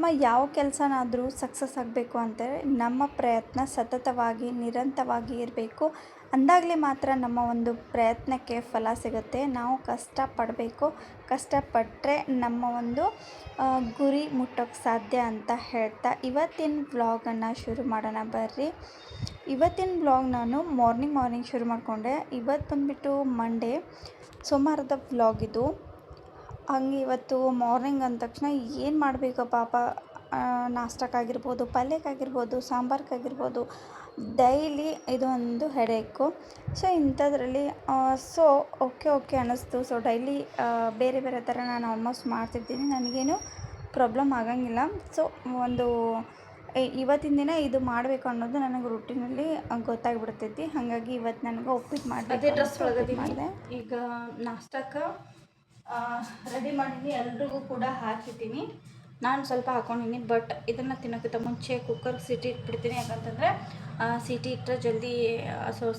ನಮ್ಮ ಯಾವ ಕೆಲಸನಾದರೂ ಸಕ್ಸಸ್ ಆಗಬೇಕು ಅಂದರೆ ನಮ್ಮ ಪ್ರಯತ್ನ ಸತತವಾಗಿ ನಿರಂತರವಾಗಿ ಇರಬೇಕು. ಅಂದಾಗಲೇ ಮಾತ್ರ ನಮ್ಮ ಒಂದು ಪ್ರಯತ್ನಕ್ಕೆ ಫಲ ಸಿಗುತ್ತೆ. ನಾವು ಕಷ್ಟಪಡಬೇಕು. ಕಷ್ಟಪಟ್ಟರೆ ನಮ್ಮ ಒಂದು ಗುರಿ ಮುಟ್ಟೋಕ್ಕೆ ಸಾಧ್ಯ ಅಂತ ಹೇಳ್ತಾ ಇವತ್ತಿನ ವ್ಲಾಗನ್ನು ಶುರು ಮಾಡೋಣ ಬರ್ರಿ. ಇವತ್ತಿನ ವ್ಲಾಗ್ ನಾನು ಮಾರ್ನಿಂಗ್ ಶುರು ಮಾಡಿಕೊಂಡೆ. ಇವತ್ತು ಬಂದುಬಿಟ್ಟು ಮಂಡೇ, ಸೋಮವಾರದ ವ್ಲಾಗ್ ಇದು. ಹಂಗೆ ಇವತ್ತು ಮಾರ್ನಿಂಗ್ ಅಂದ ತಕ್ಷಣ ಏನು ಮಾಡಬೇಕು ಪಾಪ, ನಾಷ್ಟಕ್ಕಾಗಿರ್ಬೋದು, ಪಲ್ಯಕ್ಕಾಗಿರ್ಬೋದು, ಸಾಂಬಾರ್ಗಾಗಿರ್ಬೋದು, ಡೈಲಿ ಇದೊಂದು ಹೆಡೇಕು. ಸೊ ಇಂಥದ್ರಲ್ಲಿ ಓಕೆ ಅನ್ನಿಸ್ತು. ಸೊ ಡೈಲಿ ಬೇರೆ ಬೇರೆ ಥರ ನಾನು ಆಲ್ಮೋಸ್ಟ್ ಮಾಡ್ತಿರ್ತೀನಿ, ನನಗೇನು ಪ್ರಾಬ್ಲಮ್ ಆಗಂಗಿಲ್ಲ. ಸೊ ಒಂದು ಇವತ್ತಿನ ದಿನ ಇದು ಮಾಡಬೇಕು ಅನ್ನೋದು ನನಗೆ ರೂಟೀನಲ್ಲಿ ಗೊತ್ತಾಗ್ಬಿಡ್ತೈತಿ. ಹಾಗಾಗಿ ಇವತ್ತು ನನಗೆ ಉಪ್ಪಿಟ್ಟು ಮಾಡಿದೆ. ಈಗ ನಾಷ್ಟಕ್ಕೆ ರೆಡಿ ಮಾಡೀನಿ, ಎಲ್ರಿಗೂ ಕೂಡ ಹಾಕಿದ್ದೀನಿ. ನಾನು ಸ್ವಲ್ಪ ಹಾಕೊಂಡಿನಿ, ಬಟ್ ಇದನ್ನು ತಿನ್ನೋಕ್ಕಿಂತ ಮುಂಚೆ ಕುಕ್ಕರ್ಗೆ ಸೀಟಿ ಇಟ್ಬಿಡ್ತೀನಿ. ಯಾಕಂತಂದರೆ ಸೀಟಿ ಇಟ್ಟರೆ ಜಲ್ದಿ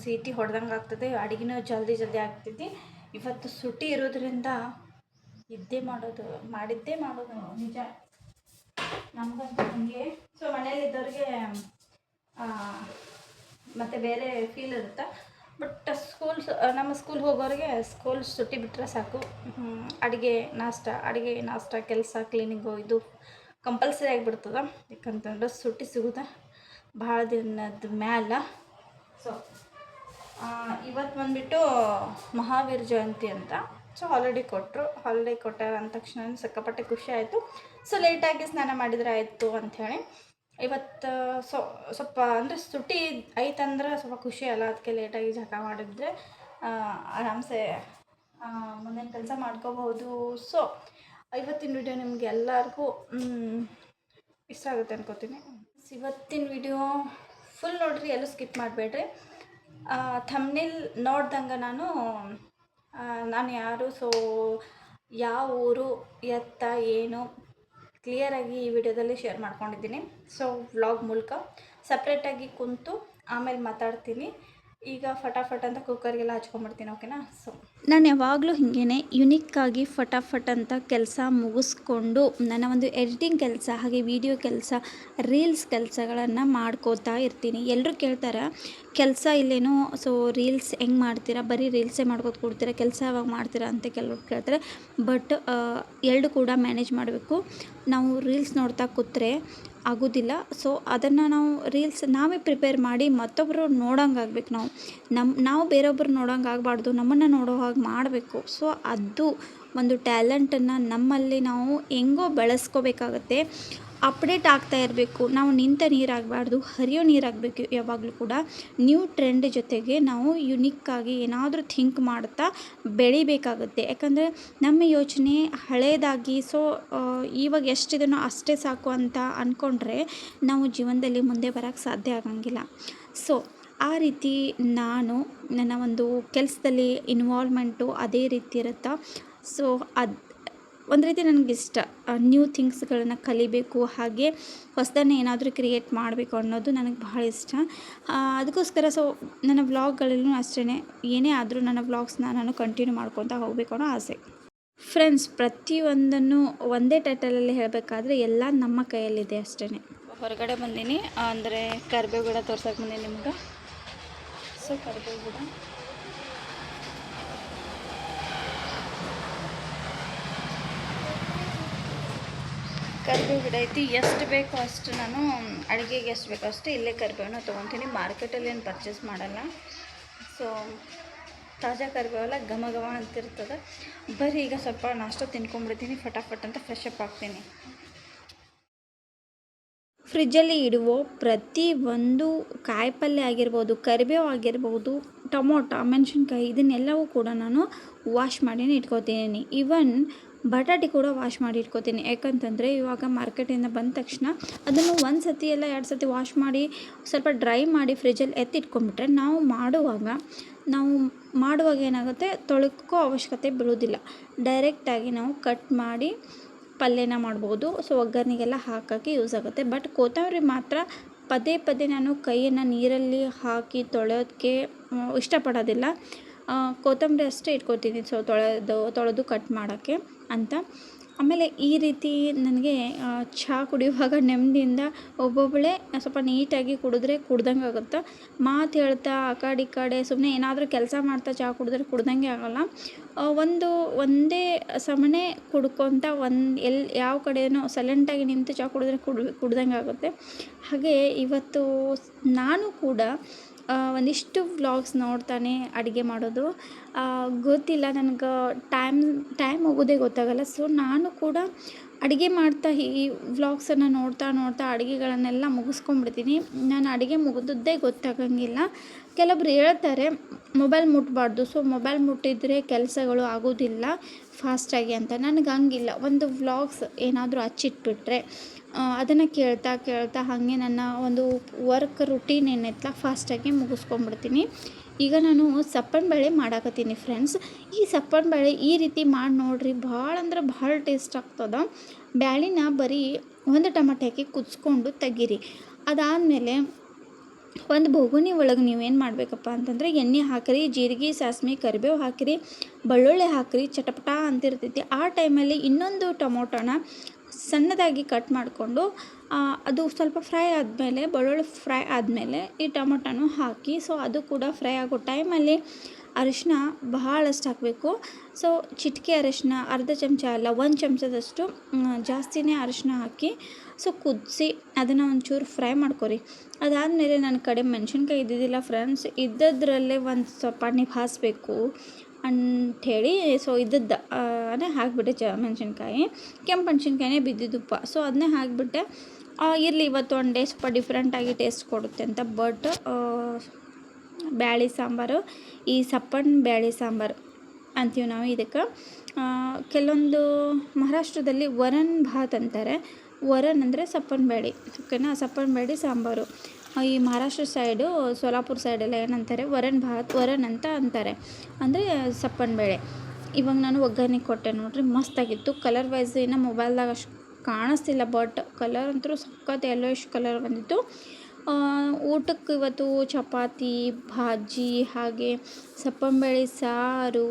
ಸೀಟಿ ಹೊಡೆದಂಗೆ ಆಗ್ತದೆ, ಅಡುಗೆನೂ ಜಲ್ದಿ ಆಗ್ತೈತಿ. ಇವತ್ತು ಸುಟಿ ಇರೋದ್ರಿಂದ ಮಾಡಿದ್ದೇ ಮಾಡೋದು ನಿಜ ನಮಗಂತೂ ಹಂಗೆ. ಸೊ ಮನೇಲಿದ್ದವ್ರಿಗೆ ಮತ್ತು ಬೇರೆ ಫೀಲ್ ಇರುತ್ತೆ. ಬಟ್ ನಮ್ಮ ಸ್ಕೂಲ್ ಹೋಗೋರಿಗೆ ಸ್ಕೂಲ್ ಸುಟ್ಟಿ ಬಿಟ್ಟರೆ ಸಾಕು, ಅಡುಗೆ ನಾಷ್ಟ ಕೆಲಸ ಕ್ಲೀನಿಂಗು ಇದು ಕಂಪಲ್ಸರಿ ಆಗಿಬಿಡ್ತದೆ. ಯಾಕಂತಂದ್ರೆ ಸುಟ್ಟಿ ಸಿಗೋದು ಭಾಳ ದಿನದ ಮ್ಯಾಲ. ಸೊ ಇವತ್ತು ಬಂದುಬಿಟ್ಟು ಮಹಾವೀರ ಜಯಂತಿ ಅಂತ. ಸೊ ಹಾಲಿಡೇ ಕೊಟ್ಟಾರ ಅಂದ ತಕ್ಷಣ ಸಿಕ್ಕಾಪಟ್ಟೆ ಖುಷಿ ಆಯಿತು. ಸೊ ಲೇಟಾಗಿ ಸ್ನಾನ ಮಾಡಿದರೆ ಆಯಿತು ಅಂಥೇಳಿ ಇವತ್ತು ಸ್ವಲ್ಪ ಅಂದರೆ ಸುಟ್ಟಿ ಐತಂದ್ರೆ ಸ್ವಲ್ಪ ಖುಷಿ ಅಲ್ಲ, ಅದಕ್ಕೆ ಲೇಟಾಗಿ ಜಳಕ ಮಾಡಿದರೆ ಆರಾಮ್ಸೆ ಮುಂದಿನ ಕೆಲಸ ಮಾಡ್ಕೋಬಹುದು. ಸೊ ಇವತ್ತಿನ ವಿಡಿಯೋ ನಿಮ್ಗೆ ಎಲ್ಲರಿಗೂ ಇಷ್ಟ ಆಗುತ್ತೆ ಅನ್ಕೋತೀನಿ. ಇವತ್ತಿನ ವಿಡಿಯೋ ಫುಲ್ ನೋಡಿರಿ, ಎಲ್ಲೂ ಸ್ಕಿಪ್ ಮಾಡಬೇಡ್ರಿ. ಥಂಬ್ನೇಲ್ ನೋಡ್ದಂಗೆ ನಾನು ಯಾರು, ಸೊ ಯಾವ ಊರು, ಎತ್ತ ಏನು ಕ್ಲಿಯರಾಗಿ ಈ ವಿಡಿಯೋದಲ್ಲಿ ಶೇರ್ ಮಾಡ್ಕೊಂಡಿದ್ದೀನಿ. ಸೊ ವ್ಲಾಗ್ ಮೂಲಕ ಸಪ್ರೇಟಾಗಿ ಕುಂತು ಆಮೇಲೆ ಮಾತಾಡ್ತೀನಿ. ಈಗ ಫಟಾಫಟ್ ಅಂತ ಕುಕ್ಕರ್ಗೆಲ್ಲ ಹಚ್ಕೊಂಡ್ಬಿಡ್ತೀನಿ, ಓಕೆನಾ. ಸೊ ನಾನು ಯಾವಾಗಲೂ ಹಿಂಗೇ ಯುನಿಕ್ಕಾಗಿ ಫಟಾಫಟ್ ಅಂತ ಕೆಲಸ ಮುಗಿಸ್ಕೊಂಡು ನನ್ನ ಒಂದು ಎಡಿಟಿಂಗ್ ಕೆಲಸ, ಹಾಗೆ ವಿಡಿಯೋ ಕೆಲಸ, ರೀಲ್ಸ್ ಕೆಲಸಗಳನ್ನು ಮಾಡ್ಕೋತಾ ಇರ್ತೀನಿ. ಎಲ್ಲರೂ ಕೇಳ್ತಾರೆ ಕೆಲಸ ಇಲ್ಲೇನೋ, ಸೊ ರೀಲ್ಸ್ ಹೆಂಗೆ ಮಾಡ್ತೀರಾ, ಬರೀ ರೀಲ್ಸೇ ಮಾಡ್ಕೋತ ಕೊಡ್ತೀರಾ, ಕೆಲಸ ಯಾವಾಗ ಮಾಡ್ತೀರಾ ಅಂತ ಕೆಲವ್ರು ಕೇಳ್ತಾರೆ. ಬಟ್ ಎರಡು ಕೂಡ ಮ್ಯಾನೇಜ್ ಮಾಡಬೇಕು. ನಾವು ರೀಲ್ಸ್ ನೋಡ್ತಾ ಕೂತ್ರೆ ಆಗೋದಿಲ್ಲ. ಸೊ ಅದನ್ನು ನಾವು ರೀಲ್ಸ್ ನಾವೇ ಪ್ರಿಪೇರ್ ಮಾಡಿ ಮತ್ತೊಬ್ಬರು ನೋಡೋಂಗೆ ಆಗ್ಬೇಕು. ನಾವು ಬೇರೊಬ್ಬರು ನೋಡೋಂಗೆ ಆಗಬಾರ್ದು, ನಮ್ಮನ್ನು ನೋಡೋ ಹಾಗೆ ಮಾಡಬೇಕು. ಸೊ ಅದು ಒಂದು ಟ್ಯಾಲೆಂಟನ್ನು ನಮ್ಮಲ್ಲಿ ನಾವು ಹೆಂಗೋ ಬೆಳೆಸ್ಕೋಬೇಕಾಗತ್ತೆ. ಅಪ್ಡೇಟ್ ಆಗ್ತಾ ಇರಬೇಕು. ನಾವು ನಿಂತ ನೀರಾಗಬಾರ್ದು, ಹರಿಯೋ ನೀರಾಗಬೇಕು. ಯಾವಾಗಲೂ ಕೂಡ ನ್ಯೂ ಟ್ರೆಂಡ್ ಜೊತೆಗೆ ನಾವು ಯುನಿಕ್ಕಾಗಿ ಏನಾದರೂ ಥಿಂಕ್ ಮಾಡ್ತಾ ಬೆಳಿಬೇಕಾಗುತ್ತೆ. ಯಾಕಂದರೆ ನಮ್ಮ ಯೋಚನೆ ಹಳೇದಾಗಿ ಇವಾಗ ಎಷ್ಟಿದನೋ ಅಷ್ಟೇ ಸಾಕು ಅಂತ ಅಂದ್ಕೊಂಡ್ರೆ ನಾವು ಜೀವನದಲ್ಲಿ ಮುಂದೆ ಬರೋಕ್ಕೆ ಸಾಧ್ಯ ಆಗಂಗಿಲ್ಲ. ಸೊ ಆ ರೀತಿ ನಾನು ನನ್ನ ಒಂದು ಕೆಲಸದಲ್ಲಿ ಇನ್ವಾಲ್ವ್ಮೆಂಟು ಅದೇ ರೀತಿ ಇರುತ್ತೆ. ಸೊ ಒಂದು ರೀತಿ ನನಗಿಷ್ಟ ನ್ಯೂ ಥಿಂಗ್ಸ್ಗಳನ್ನು ಕಲಿಬೇಕು, ಹಾಗೆ ಹೊಸದನ್ನು ಏನಾದರೂ ಕ್ರಿಯೇಟ್ ಮಾಡಬೇಕು ಅನ್ನೋದು ನನಗೆ ಭಾಳ ಇಷ್ಟ. ಅದಕ್ಕೋಸ್ಕರ ನನ್ನ ವ್ಲಾಗ್ಗಳಲ್ಲೂ ಅಷ್ಟೇ, ಏನೇ ಆದರೂ ನನ್ನ ವ್ಲಾಗ್ಸ್ನ ನಾನು ಕಂಟಿನ್ಯೂ ಮಾಡ್ಕೊತಾ ಹೋಗಬೇಕು ಅನ್ನೋ ಆಸೆ. ಫ್ರೆಂಡ್ಸ್, ಪ್ರತಿಯೊಂದನ್ನು ಒಂದೇ ಟೈಟಲಲ್ಲಿ ಹೇಳಬೇಕಾದ್ರೆ ಎಲ್ಲ ನಮ್ಮ ಕೈಯಲ್ಲಿದೆ ಅಷ್ಟೇ. ಹೊರಗಡೆ ಬಂದೀನಿ, ಅಂದರೆ ಕರಿಬೇವು ಗಿಡ ತೋರ್ಸೋಕೆ ಬಂದೀನಿ ನಿಮ್ಗೆ. ಸೊ ಕರಿಬೇವು ಗಿಡ ಐತಿ. ಎಷ್ಟು ಬೇಕೋ ಅಷ್ಟು ನಾನು ಅಡುಗೆಗೆ ಎಷ್ಟು ಬೇಕೋ ಅಷ್ಟು ಇಲ್ಲೇ ಕರಿಬೇವನ್ನ ತೊಗೊತೀನಿ. ಮಾರ್ಕೆಟಲ್ಲಿ ಏನು ಪರ್ಚೇಸ್ ಮಾಡಲ್ಲ. ಸೊ ತಾಜಾ ಕರಿಬೇವೆಲ್ಲ ಘಮ ಅಂತಿರ್ತದೆ. ಬರೀ ಈಗ ಸ್ವಲ್ಪ ನಾಷ್ಟ ತಿನ್ಕೊಂಡ್ಬಿಡ್ತೀನಿ, ಫಟಾಫಟ್ ಅಂತ ಫ್ರೆಶ್ ಅಪ್ ಆಗ್ತೀನಿ. ಫ್ರಿಜ್ಜಲ್ಲಿ ಇಡುವ ಪ್ರತಿಯೊಂದು ಕಾಯಿಪಲ್ಯ ಆಗಿರ್ಬೋದು, ಕರಿಬೇವು ಆಗಿರ್ಬೋದು, ಟೊಮೊಟೊ, ಮೆಣಸಿನ್ಕಾಯಿ, ಇದನ್ನೆಲ್ಲವೂ ಕೂಡ ನಾನು ವಾಶ್ ಮಾಡಿನೇ ಇಟ್ಕೋತೀನಿ. ಈವನ್ ಬಟಾಟೆ ಕೂಡ ವಾಶ್ ಮಾಡಿ ಇಟ್ಕೋತೀನಿ. ಯಾಕಂತಂದರೆ ಇವಾಗ ಮಾರ್ಕೆಟಿಂದ ಬಂದ ತಕ್ಷಣ ಅದನ್ನು 1 ಸತಿ ಎಲ್ಲ 2 ಸತಿ ವಾಶ್ ಮಾಡಿ ಸ್ವಲ್ಪ ಡ್ರೈ ಮಾಡಿ ಫ್ರಿಜ್ಜಲ್ಲಿ ಎತ್ತಿಟ್ಕೊಂಡ್ಬಿಟ್ರೆ ನಾವು ಮಾಡುವಾಗ ಏನಾಗುತ್ತೆ, ತೊಳಕೋ ಅವಶ್ಯಕತೆ ಬೀಳೋದಿಲ್ಲ. ಡೈರೆಕ್ಟಾಗಿ ನಾವು ಕಟ್ ಮಾಡಿ ಪಲ್ಯನ ಮಾಡ್ಬೋದು. ಸೊ ಒಗ್ಗರಣೆಗೆಲ್ಲ ಹಾಕೋಕ್ಕೆ ಯೂಸ್ ಆಗುತ್ತೆ. ಬಟ್ ಕೊತ್ತಂಬರಿ ಮಾತ್ರ ಪದೇ ನಾನು ಕೈಯನ್ನು ನೀರಲ್ಲಿ ಹಾಕಿ ತೊಳೆಯೋದಕ್ಕೆ ಇಷ್ಟಪಡೋದಿಲ್ಲ. ಕೊತ್ತಂಬರಿ ಅಷ್ಟೇ ಇಟ್ಕೊತೀನಿ. ಸೊ ತೊಳೆದು ಕಟ್ ಮಾಡೋಕ್ಕೆ ಅಂತ. ಆಮೇಲೆ ಈ ರೀತಿ ನನಗೆ ಚಹಾ ಕುಡಿಯುವಾಗ ನೆಮ್ಮದಿಯಿಂದ ಒಬ್ಬೊಬ್ಬಳೇ ಸ್ವಲ್ಪ ನೀಟಾಗಿ ಕುಡಿದ್ರೆ ಕುಡ್ದಂಗೆ ಆಗುತ್ತೆ. ಮಾತು ಹೇಳ್ತಾ ಆ ಕಡೆ ಈ ಕಡೆ ಸುಮ್ಮನೆ ಏನಾದರೂ ಕೆಲಸ ಮಾಡ್ತಾ ಚಹಾ ಕುಡಿದ್ರೆ ಕುಡ್ದಂಗೆ ಆಗೋಲ್ಲ. ಒಂದೇ ಸಮನೆ ಕುಡ್ಕೊತ ಯಾವ ಕಡೆನೋ ಸೈಲೆಂಟಾಗಿ ನಿಂತು ಚಹಾ ಕುಡಿದ್ರೆ ಕುಡ್ದಂಗೆ ಆಗುತ್ತೆ. ಹಾಗೆ ಇವತ್ತು ನಾನು ಕೂಡ ಒಂದಿಷ್ಟು ವ್ಲಾಗ್ಸ್ ನೋಡ್ತಾನೆ ಅಡುಗೆ ಮಾಡೋದು. ಗೊತ್ತಿಲ್ಲ ನನಗೆ ಟೈಮ್ ಹೋಗೋದೇ ಗೊತ್ತಾಗಲ್ಲ. ಸೊ ನಾನು ಕೂಡ ಅಡುಗೆ ಮಾಡ್ತಾ ಈ ವ್ಲಾಗ್ಸನ್ನು ನೋಡ್ತಾ ಅಡುಗೆಗಳನ್ನೆಲ್ಲ ಮುಗಿಸ್ಕೊಂಡ್ಬಿಡ್ತೀನಿ. ನಾನು ಅಡುಗೆ ಮುಗಿದದ್ದೇ ಗೊತ್ತಾಗಂಗಿಲ್ಲ. ಕೆಲವೊಬ್ರು ಹೇಳ್ತಾರೆ ಮೊಬೈಲ್ ಮುಟ್ಬಾರ್ದು, ಸೊ ಮೊಬೈಲ್ ಮುಟ್ಟಿದರೆ ಕೆಲಸಗಳು ಆಗೋದಿಲ್ಲ ಫಾಸ್ಟಾಗಿ ಅಂತ. ನನಗೆ ಹಂಗಿಲ್ಲ. ಒಂದು ವ್ಲಾಗ್ಸ್ ಏನಾದರೂ ಹಚ್ಚಿಟ್ಬಿಟ್ರೆ ಅದನ್ನು ಕೇಳ್ತಾ ಹಾಗೆ ನನ್ನ ಒಂದು ವರ್ಕ್ ರುಟೀನ್ ಏನೈತಲ್ಲ ಫಾಸ್ಟಾಗಿ ಮುಗಿಸ್ಕೊಂಡ್ಬಿಡ್ತೀನಿ. ಈಗ ನಾನು ಸಪ್ಪನ ಬೇಳೆ ಮಾಡಾಕತ್ತೀನಿ ಫ್ರೆಂಡ್ಸ್. ಈ ಸಪ್ಪನ ಬೇಳೆ ಈ ರೀತಿ ಮಾಡಿ ನೋಡಿರಿ, ಭಾಳ ಅಂದ್ರೆ ಭಾಳ ಟೇಸ್ಟ್ ಆಗ್ತದೆ. ಬ್ಯಾಳಿನ ಬರೀ ಒಂದು ಟೊಮೆಟೊ ಹಾಕಿ ಕುದಿಸ್ಕೊಂಡು ತೆಗೀರಿ. ಅದಾದಮೇಲೆ ಒಂದು ಬೋಗುಣಿ ಒಳಗೆ ನೀವೇನು ಮಾಡಬೇಕಪ್ಪ ಅಂತಂದರೆ ಎಣ್ಣೆ ಹಾಕಿರಿ, ಜೀರಿಗೆ, ಸಾಸಿವೆ, ಕರಿಬೇವು ಹಾಕಿರಿ, ಬೆಳ್ಳುಳ್ಳಿ ಹಾಕಿರಿ, ಚಟಪಟ ಅಂತಿರ್ತೈತಿ. ಆ ಟೈಮಲ್ಲಿ ಇನ್ನೊಂದು ಟೊಮೊಟೊನ ಸಣ್ಣದಾಗಿ ಕಟ್ ಮಾಡಿಕೊಂಡು ಅದು ಸ್ವಲ್ಪ ಫ್ರೈ ಆದಮೇಲೆ, ಬೆಳ್ಳುಳ್ಳಿ ಫ್ರೈ ಆದಮೇಲೆ ಈ ಟೊಮೊಟೊನೂ ಹಾಕಿ, ಸೊ ಅದು ಕೂಡ ಫ್ರೈ ಆಗೋ ಟೈಮಲ್ಲಿ ಅರಿಶಿನ ಬಹಳಷ್ಟು ಹಾಕಬೇಕು. ಸೊ ಚಿಟಿಕೆ ಅರಿಶಿನ, ಅರ್ಧ ಚಮಚ ಅಲ್ಲ 1 ಚಮಚದಷ್ಟು ಜಾಸ್ತಿನೇ ಅರಿಶಿನ ಹಾಕಿ ಸೊ ಕುದಿಸಿ ಅದನ್ನು ಒಂಚೂರು ಫ್ರೈ ಮಾಡ್ಕೊರಿ. ಅದಾದಮೇಲೆ ನನ್ನ ಕಡೆ ಮೆಣಸಿನ್ಕಾಯಿ ಇದ್ದಿದ್ದಿಲ್ಲ ಫ್ರೆಂಡ್ಸ್, ಇದ್ದದ್ರಲ್ಲೇ ಒಂದು ಸ್ವಲ್ಪ ನಿಭಾಯಿಸ್ಬೇಕು ಅಂಥೇಳಿ ಸೊ ಇದ್ದದ್ದೇ ಹಾಕಿಬಿಟ್ಟೆ. ಮೆಣಸಿನ್ಕಾಯಿ, ಕೆಂಪು ಮೆಣಸಿನ್ಕಾಯಿನೇ ಬಿದ್ದಿದ್ದಪ್ಪ, ಸೊ ಅದನ್ನೇ ಹಾಕಿಬಿಟ್ಟೆ. ಇರಲಿ ಇವತ್ತು ಒನ್ ಡೇ ಸ್ವಲ್ಪ ಡಿಫ್ರೆಂಟಾಗಿ ಟೇಸ್ಟ್ ಕೊಡುತ್ತೆ ಅಂತ. ಬಟ್ ಬ್ಯಾಳಿ ಸಾಂಬಾರು, ಈ ಸಪ್ಪನ ಬ್ಯಾಳಿ ಸಾಂಬಾರು ಅಂತೀವಿ ನಾವು ಇದಕ್ಕೆ. ಕೆಲವೊಂದು ಮಹಾರಾಷ್ಟ್ರದಲ್ಲಿ ವರನ್ ಭಾತ್ ಅಂತಾರೆ. ವರನ್ ಅಂದರೆ ಸಪ್ಪನ ಬ್ಯಾಳಿ, ಓಕೆನಾ. ಸಪ್ಪನ ಬ್ಯಾಳಿ ಸಾಂಬಾರು ಈ ಮಹಾರಾಷ್ಟ್ರ ಸೈಡು, ಸೋಲಾಪುರ ಸೈಡೆಲ್ಲ ಏನಂತಾರೆ ವರನ್ ಅಂತ ಅಂತಾರೆ, ಅಂದರೆ ಸಪ್ಪನ ಬೇಳೆ. ಇವಾಗ ನಾನು ಒಗ್ಗರಣೆ ಕೊಟ್ಟೆ ನೋಡಿರಿ, ಮಸ್ತಾಗಿತ್ತು. ಕಲರ್ ವೈಸ್ ಏನೋ ಮೊಬೈಲ್ದಾಗ ಅಷ್ಟು ಕಾಣಿಸ್ತಿಲ್ಲ, ಬಟ್ ಕಲರ್ ಅಂತೂ ಸಖತ್ ಯೆಲ್ಲೋಯಿಶ್ ಕಲರ್ ಬಂದಿತ್ತು. ಊಟಕ್ಕೆ ಇವತ್ತು ಚಪಾತಿ, ಭಾಜಿ, ಹಾಗೆ ಸಪ್ಪನ ಬೇಳೆ ಸಾರು.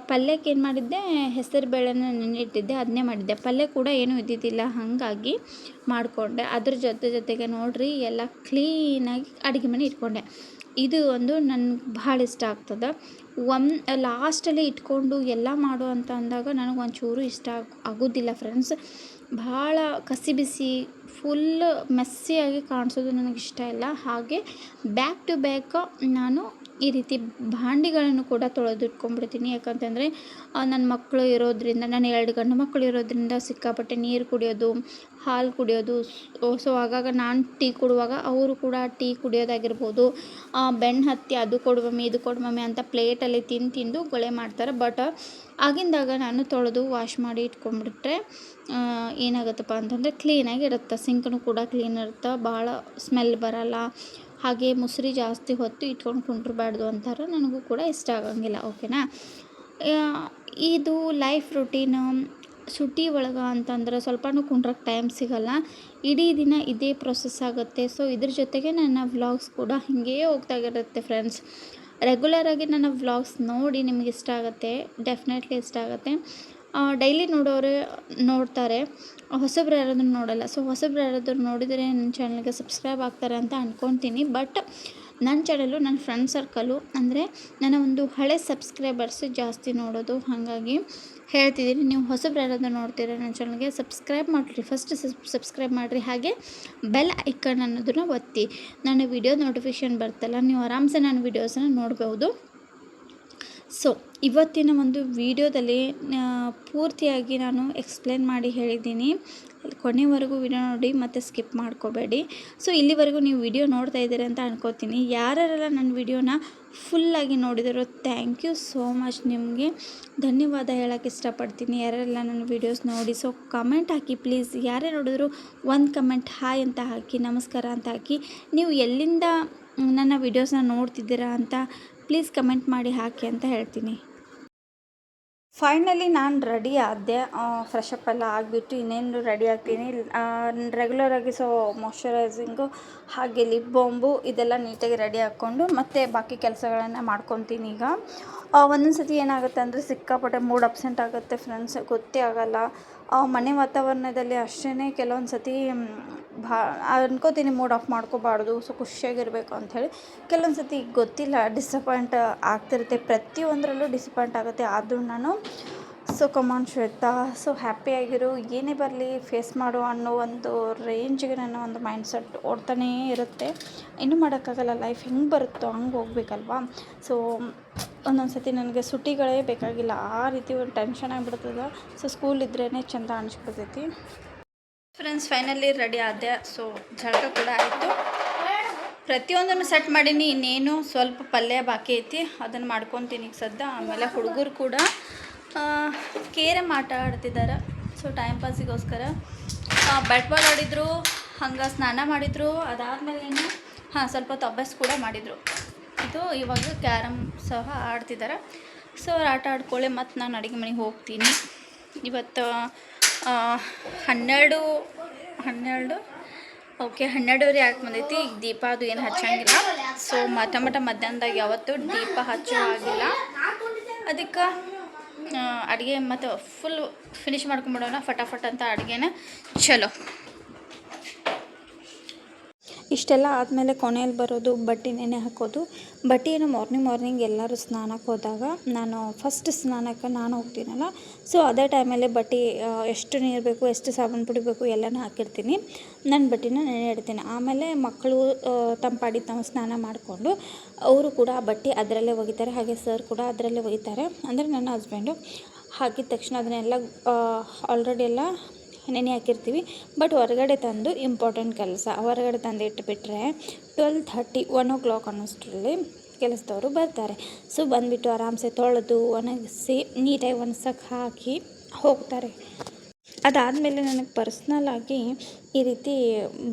ಪಲ್ಯಕ್ಕೆ ಏನು ಮಾಡಿದ್ದೆ, ಹೆಸರು ಬೇಳೆನ ನೆನೆಯಿಟ್ಟಿದ್ದೆ, ಅದನ್ನೇ ಮಾಡಿದ್ದೆ. ಪಲ್ಯ ಕೂಡ ಏನೂ ಇದ್ದಿದ್ದಿಲ್ಲ, ಹಾಗಾಗಿ ಮಾಡಿಕೊಂಡೆ. ಅದ್ರ ಜೊತೆಗೆ ನೋಡಿರಿ ಎಲ್ಲ ಕ್ಲೀನಾಗಿ ಅಡುಗೆ ಮನೆ ಇಟ್ಕೊಂಡೆ. ಇದು ಒಂದು ನನಗೆ ಭಾಳ ಇಷ್ಟ ಆಗ್ತದೆ. ಲಾಸ್ಟಲ್ಲಿ ಇಟ್ಕೊಂಡು ಎಲ್ಲ ಮಾಡು ಅಂತ ಅಂದಾಗ ನನಗೆ ಒಂಚೂರು ಇಷ್ಟ ಆಗೋದಿಲ್ಲ ಫ್ರೆಂಡ್ಸ್. ಭಾಳ ಕಸಿ ಬಿಸಿ ಫುಲ್ ಮೆಸ್ಸಿಯಾಗಿ ಕಾಣಿಸೋದು ನನಗಿಷ್ಟ ಇಲ್ಲ. ಹಾಗೆ ಬ್ಯಾಕ್ ಟು ಬ್ಯಾಕ್ ನಾನು ಈ ರೀತಿ ಭಾಂಡಿಗಳನ್ನು ಕೂಡ ತೊಳೆದಿಟ್ಕೊಂಡ್ಬಿಡ್ತೀನಿ. ಯಾಕಂತಂದರೆ ನನ್ನ ಮಕ್ಕಳು ಇರೋದ್ರಿಂದ, ನಾನು 2 ಗಂಡು ಮಕ್ಕಳು ಇರೋದ್ರಿಂದ ಸಿಕ್ಕಾಪಟ್ಟೆ ನೀರು ಕುಡಿಯೋದು, ಹಾಲು ಕುಡಿಯೋದು. ಸೊ ಆಗಾಗ ನಾನು ಟೀ ಕೊಡುವಾಗ ಅವರು ಕೂಡ ಟೀ ಕುಡಿಯೋದಾಗಿರ್ಬೋದು, ಬೆನ್ನು ಹತ್ತಿ ಅದು ಕೊಡು ಮಮ್ಮಿ ಇದು ಕೊಡು ಮಮ್ಮಿ ಅಂತ ಪ್ಲೇಟಲ್ಲಿ ತಿಂದು ಗೊಳೆ ಮಾಡ್ತಾರೆ. ಬಟ್ ಆಗಿಂದಾಗ ನಾನು ತೊಳೆದು ವಾಶ್ ಮಾಡಿ ಇಟ್ಕೊಂಡ್ಬಿಟ್ರೆ ಏನಾಗುತ್ತಪ್ಪ ಅಂತಂದರೆ ಕ್ಲೀನಾಗಿ ಇರುತ್ತೆ. ಸಿಂಕ್ನು ಕೂಡ ಕ್ಲೀನ್ ಇರುತ್ತೆ, ಭಾಳ ಸ್ಮೆಲ್ ಬರೋಲ್ಲ. ಹಾಗೆ ಮುಸುರಿ ಜಾಸ್ತಿ ಹೊತ್ತು ಇಟ್ಕೊಂಡು ಕುಂಡ್ರಬಾರ್ದು ಅಂತಾರೆ, ನನಗೂ ಕೂಡ ಇಷ್ಟ ಆಗಂಗಿಲ್ಲ, ಓಕೆನಾ. ಇದು ಲೈಫ್ ರುಟೀನು. ಸುಟಿ ಒಳಗೆ ಅಂತಂದ್ರೆ ಸ್ವಲ್ಪನೂ ಕುಂಡ್ರಕ್ಕೆ ಟೈಮ್ ಸಿಗೋಲ್ಲ, ಇಡೀ ದಿನ ಇದೇ ಪ್ರೊಸೆಸ್ ಆಗುತ್ತೆ. ಸೊ ಇದ್ರ ಜೊತೆಗೆ ನನ್ನ ವ್ಲಾಗ್ಸ್ ಕೂಡ ಹಿಂಗೇ ಹೋಗ್ತಾಗಿರುತ್ತೆ ಫ್ರೆಂಡ್ಸ್. ರೆಗ್ಯುಲರಾಗಿ ನನ್ನ ವ್ಲಾಗ್ಸ್ ನೋಡಿ ನಿಮ್ಗೆ ಇಷ್ಟ ಆಗುತ್ತೆ, ಡೆಫಿನೆಟ್ಲಿ ಇಷ್ಟ ಆಗುತ್ತೆ. ಡೈಲಿ ನೋಡೋರು ನೋಡ್ತಾರೆ, ಹೊಸಬ್ರು ಯಾರಾದ್ರೂ ನೋಡೋಲ್ಲ. ಸೊ ಹೊಸಬ್ರು ಯಾರಾದ್ರೂ ನೋಡಿದರೆ ನನ್ನ ಚಾನಲ್ಗೆ ಸಬ್ಸ್ಕ್ರೈಬ್ ಆಗ್ತಾರೆ ಅಂತ ಅಂದ್ಕೊತೀನಿ. ಬಟ್ ನನ್ನ ಚಾನಲು ನನ್ನ ಫ್ರೆಂಡ್ ಸರ್ಕಲು ಅಂದರೆ ನನ್ನ ಒಂದು ಹಳೆ ಸಬ್ಸ್ಕ್ರೈಬರ್ಸ್ ಜಾಸ್ತಿ ನೋಡೋದು, ಹಾಗಾಗಿ ಹೇಳ್ತಿದ್ದೀನಿ. ನೀವು ಹೊಸಬ್ರು ಯಾರಾದ್ರೂ ನೋಡ್ತೀರ ನನ್ನ ಚಾನಲ್ಗೆ ಸಬ್ಸ್ಕ್ರೈಬ್ ಮಾಡಿರಿ, ಫಸ್ಟ್ ಸಬ್ಸ್ಕ್ರೈಬ್ ಮಾಡಿರಿ. ಹಾಗೆ ಬೆಲ್ ಐಕನ್ ಅನ್ನೋದನ್ನು ಒತ್ತಿ, ನನ್ನ ವಿಡಿಯೋ ನೋಟಿಫಿಕೇಷನ್ ಬರ್ತಲ್ಲ, ನೀವು ಆರಾಮ್ಸೆ ನನ್ನ ವೀಡಿಯೋಸನ್ನು ನೋಡ್ಬೋದು. ಸೊ ಇವತ್ತಿನ ಒಂದು ವಿಡಿಯೋದಲ್ಲಿ ಪೂರ್ತಿಯಾಗಿ ನಾನು ಎಕ್ಸ್ಪ್ಲೇನ್ ಮಾಡಿ ಹೇಳಿದ್ದೀನಿ. ಕೊನೆವರೆಗೂ ವಿಡಿಯೋ ನೋಡಿ ಮತ್ತು ಸ್ಕಿಪ್ ಮಾಡ್ಕೋಬೇಡಿ. ಸೊ ಇಲ್ಲಿವರೆಗೂ ನೀವು ವಿಡಿಯೋ ನೋಡ್ತಾ ಇದ್ದೀರಿ ಅಂತ ಅನ್ಕೋತೀನಿ. ಯಾರ್ಯಾರೆಲ್ಲ ನನ್ನ ವಿಡಿಯೋನ ಫುಲ್ಲಾಗಿ ನೋಡಿದಾರೋ ಥ್ಯಾಂಕ್ ಯು ಸೋ ಮಚ್, ನಿಮಗೆ ಧನ್ಯವಾದ ಹೇಳೋಕ್ಕೆ ಇಷ್ಟಪಡ್ತೀನಿ. ಯಾರೆಲ್ಲ ನನ್ನ ವೀಡಿಯೋಸ್ ನೋಡಿ, ಸೊ ಕಮೆಂಟ್ ಹಾಕಿ ಪ್ಲೀಸ್. ಯಾರೇ ನೋಡಿದ್ರು ಒಂದು ಕಮೆಂಟ್ ಹಾಯ್ ಅಂತ ಹಾಕಿ, ನಮಸ್ಕಾರ ಅಂತ ಹಾಕಿ. ನೀವು ಎಲ್ಲಿಂದ ನನ್ನ ವೀಡಿಯೋಸ್ನ ನೋಡ್ತಿದ್ದೀರಾ ಅಂತ ಪ್ಲೀಸ್ ಕಮೆಂಟ್ ಮಾಡಿ ಹಾಕಿ ಅಂತ ಹೇಳ್ತೀನಿ. ಫೈನಲಿ ನಾನು ರೆಡಿ ಆದೆ, ಫ್ರೆಶಪ್ ಎಲ್ಲ ಆಗಿಬಿಟ್ಟು ಇನ್ನೇನು ರೆಡಿ ಆಗ್ತೀನಿ. ರೆಗ್ಯುಲರಾಗಿ ಸೊ ಮಾಯ್ಶ್ಚರೈಸಿಂಗು ಹಾಗೆ ಲಿಪ್ ಬಾಂಬು ಇದೆಲ್ಲ ನೀಟಾಗಿ ರೆಡಿ ಹಾಕ್ಕೊಂಡು ಮತ್ತೆ ಬಾಕಿ ಕೆಲಸಗಳನ್ನು ಮಾಡ್ಕೊತೀನಿ. ಈಗ ಒಂದೊಂದು ಸತಿ ಏನಾಗುತ್ತೆ ಅಂದರೆ ಸಿಕ್ಕಾಪಟ್ಟೆ ಮೂಡ್ ಅಪ್ಸೆಂಟ್ ಆಗುತ್ತೆ ಫ್ರೆಂಡ್ಸ್, ಗೊತ್ತೇ ಆಗಲ್ಲ. ಮನೆ ವಾತಾವರಣದಲ್ಲಿ ಅಷ್ಟೇ ಕೆಲವೊಂದು ಸತಿ ಅನ್ಕೋತೀನಿ ಮೂಡ್ ಆಫ್ ಮಾಡ್ಕೋಬಾರ್ದು, ಸೊ ಖುಷಿಯಾಗಿರಬೇಕು ಅಂಥೇಳಿ. ಕೆಲವೊಂದು ಸತಿ ಗೊತ್ತಿಲ್ಲ ಡಿಸಪಾಯಿಂಟ್ ಆಗ್ತಿರುತ್ತೆ, ಪ್ರತಿಯೊಂದರಲ್ಲೂ ಡಿಸಪಾಯಿಂಟ್ ಆಗುತ್ತೆ. ಆದರೂ ನಾನು ಸೊ ಕಮಾನ್ ಶ್ವೇತಾ, ಸೊ ಹ್ಯಾಪಿಯಾಗಿರು, ಏನೇ ಬರಲಿ ಫೇಸ್ ಮಾಡು ಅನ್ನೋ ಒಂದು ರೇಂಜಿಗೆ ನನ್ನ ಒಂದು ಮೈಂಡ್ಸೆಟ್ ಓಡ್ತಾನೇ ಇರುತ್ತೆ. ಇನ್ನೂ ಮಾಡೋಕ್ಕಾಗಲ್ಲ, ಲೈಫ್ ಹೆಂಗೆ ಬರುತ್ತೋ ಹಂಗೆ ಹೋಗ್ಬೇಕಲ್ವಾ. ಸೊ ಒಂದೊಂದು ಸತಿ ನನಗೆ ಸುಟ್ಟಿಗಳೇ ಬೇಕಾಗಿಲ್ಲ, ಆ ರೀತಿ ಒಂದು ಟೆನ್ಷನ್ ಆಗಿಬಿಡ್ತದೆ. ಸೊ ಸ್ಕೂಲ್ ಇದ್ರೇ ಚೆಂದ ಅನಿಸ್ಬಿಡ್ತೈತಿ. ಫ್ರೆಂಡ್ಸ್ ಫೈನಲಿ ರೆಡಿ ಆದೆ. ಸೊ ಜಳಕ ಕೂಡ ಆಯಿತು, ಪ್ರತಿಯೊಂದನ್ನು ಸೆಟ್ ಮಾಡೀನಿ. ಇನ್ನೇನು ಸ್ವಲ್ಪ ಪಲ್ಯ ಬಾಕಿ ಐತಿ, ಅದನ್ನು ಮಾಡ್ಕೊತೀನಿ ಈಗ ಸದ್ಯ. ಆಮೇಲೆ ಹುಡುಗರು ಕೂಡ ಕೇರಮ್ ಆಟ ಆಡ್ತಿದ್ದಾರೆ. ಸೊ ಟೈಮ್ ಪಾಸಿಗೋಸ್ಕರ ಬ್ಯಾಟ್ ಬಾಲ್ ಆಡಿದರು, ಹಂಗೆ ಸ್ನಾನ ಮಾಡಿದರು. ಅದಾದಮೇಲೆ ಏನು ಸ್ವಲ್ಪ ಹೊತ್ತು ಅಭ್ಯಾಸ ಕೂಡ ಮಾಡಿದರು. ಇದು ಇವಾಗ ಕ್ಯಾರಮ್ ಸಹ ಆಡ್ತಿದ್ದಾರೆ. ಸೊ ಆಟ ಆಡ್ಕೊಳ್ಳಿ ಮತ್ತು ನಾನು ಅಡುಗೆ ಮನೆಗೆ ಹೋಗ್ತೀನಿ. ಇವತ್ತು 12 ಓಕೆ 12 ಯಾಕೆ ಬಂದೈತಿ. ಈಗ ದೀಪ ಅದು ಏನು ಹಚ್ಚಂಗಿಲ್ಲ. ಸೊ ಮಧ್ಯಾಹ್ನದಾಗ ಯಾವತ್ತು ದೀಪ ಹಚ್ಚೋ ಆಗಿಲ್ಲ. ಅದಕ್ಕೆ ಅಡುಗೆ ಮತ್ತು ಫುಲ್ ಫಿನಿಶ್ ಮಾಡ್ಕೊಂಬಿಡೋಣ ಫಟಾಫಟ್ ಅಂತ ಅಡುಗೆನ. ಚಲೋ, ಇಷ್ಟೆಲ್ಲ ಆದಮೇಲೆ ಕೊನೆಯಲ್ಲಿ ಬರೋದು ಬಟ್ಟೆ ನೆನೆ ಹಾಕೋದು. ಬಟ್ಟೆಯನ್ನು ಮಾರ್ನಿಂಗ್ ಎಲ್ಲರೂ ಸ್ನಾನಕ್ಕೆ ಹೋದಾಗ ನಾನು ಫಸ್ಟ್ ಸ್ನಾನಕ್ಕೆ ನಾನು ಹೋಗ್ತೀನಲ್ಲ, ಸೊ ಅದೇ ಟೈಮಲ್ಲಿ ಬಟ್ಟೆ ಎಷ್ಟು ನೀರು ಬೇಕು, ಎಷ್ಟು ಸಾಬೂನು ಪುಡಿ ಬೇಕು ಎಲ್ಲನೂ ಹಾಕಿರ್ತೀನಿ. ನನ್ನ ಬಟ್ಟೆನ ನೆನೆ ಇಡ್ತೀನಿ. ಆಮೇಲೆ ಮಕ್ಕಳು ತಂಪಾಡಿ ತಾವು ಸ್ನಾನ ಮಾಡಿಕೊಂಡು ಅವರು ಕೂಡ ಆ ಬಟ್ಟೆ ಅದರಲ್ಲೇ ಒಗಿತಾರೆ. ಹಾಗೆ ಸರ್ ಕೂಡ ಅದರಲ್ಲೇ ಒಗಿತಾರೆ, ಅಂದರೆ ನನ್ನ ಹಸ್ಬೆಂಡು. ಹಾಕಿದ ತಕ್ಷಣ ಅದನ್ನೆಲ್ಲ ಆಲ್ರೆಡಿ ಎಲ್ಲ ನೆನೆ ಹಾಕಿರ್ತೀವಿ. ಬಟ್ ಹೊರಗಡೆ ತಂದು ಇಂಪಾರ್ಟೆಂಟ್ ಕೆಲಸ ಹೊರಗಡೆ ತಂದು ಇಟ್ಟುಬಿಟ್ರೆ 12:30 1 o'clock ಅನ್ನೋಷ್ಟರಲ್ಲಿ ಕೆಲಸದವರು ಬರ್ತಾರೆ. ಸೊ ಬಂದುಬಿಟ್ಟು ಆರಾಮ್ಸೆ ತೊಳೆದು ಒಣಗಿಸಿ ನೀಟಾಗಿ ಒಣಸಕ್ಕೆ ಹಾಕಿ ಹೋಗ್ತಾರೆ. ಅದಾದಮೇಲೆ ನನಗೆ ಪರ್ಸ್ನಲಾಗಿ ಈ ರೀತಿ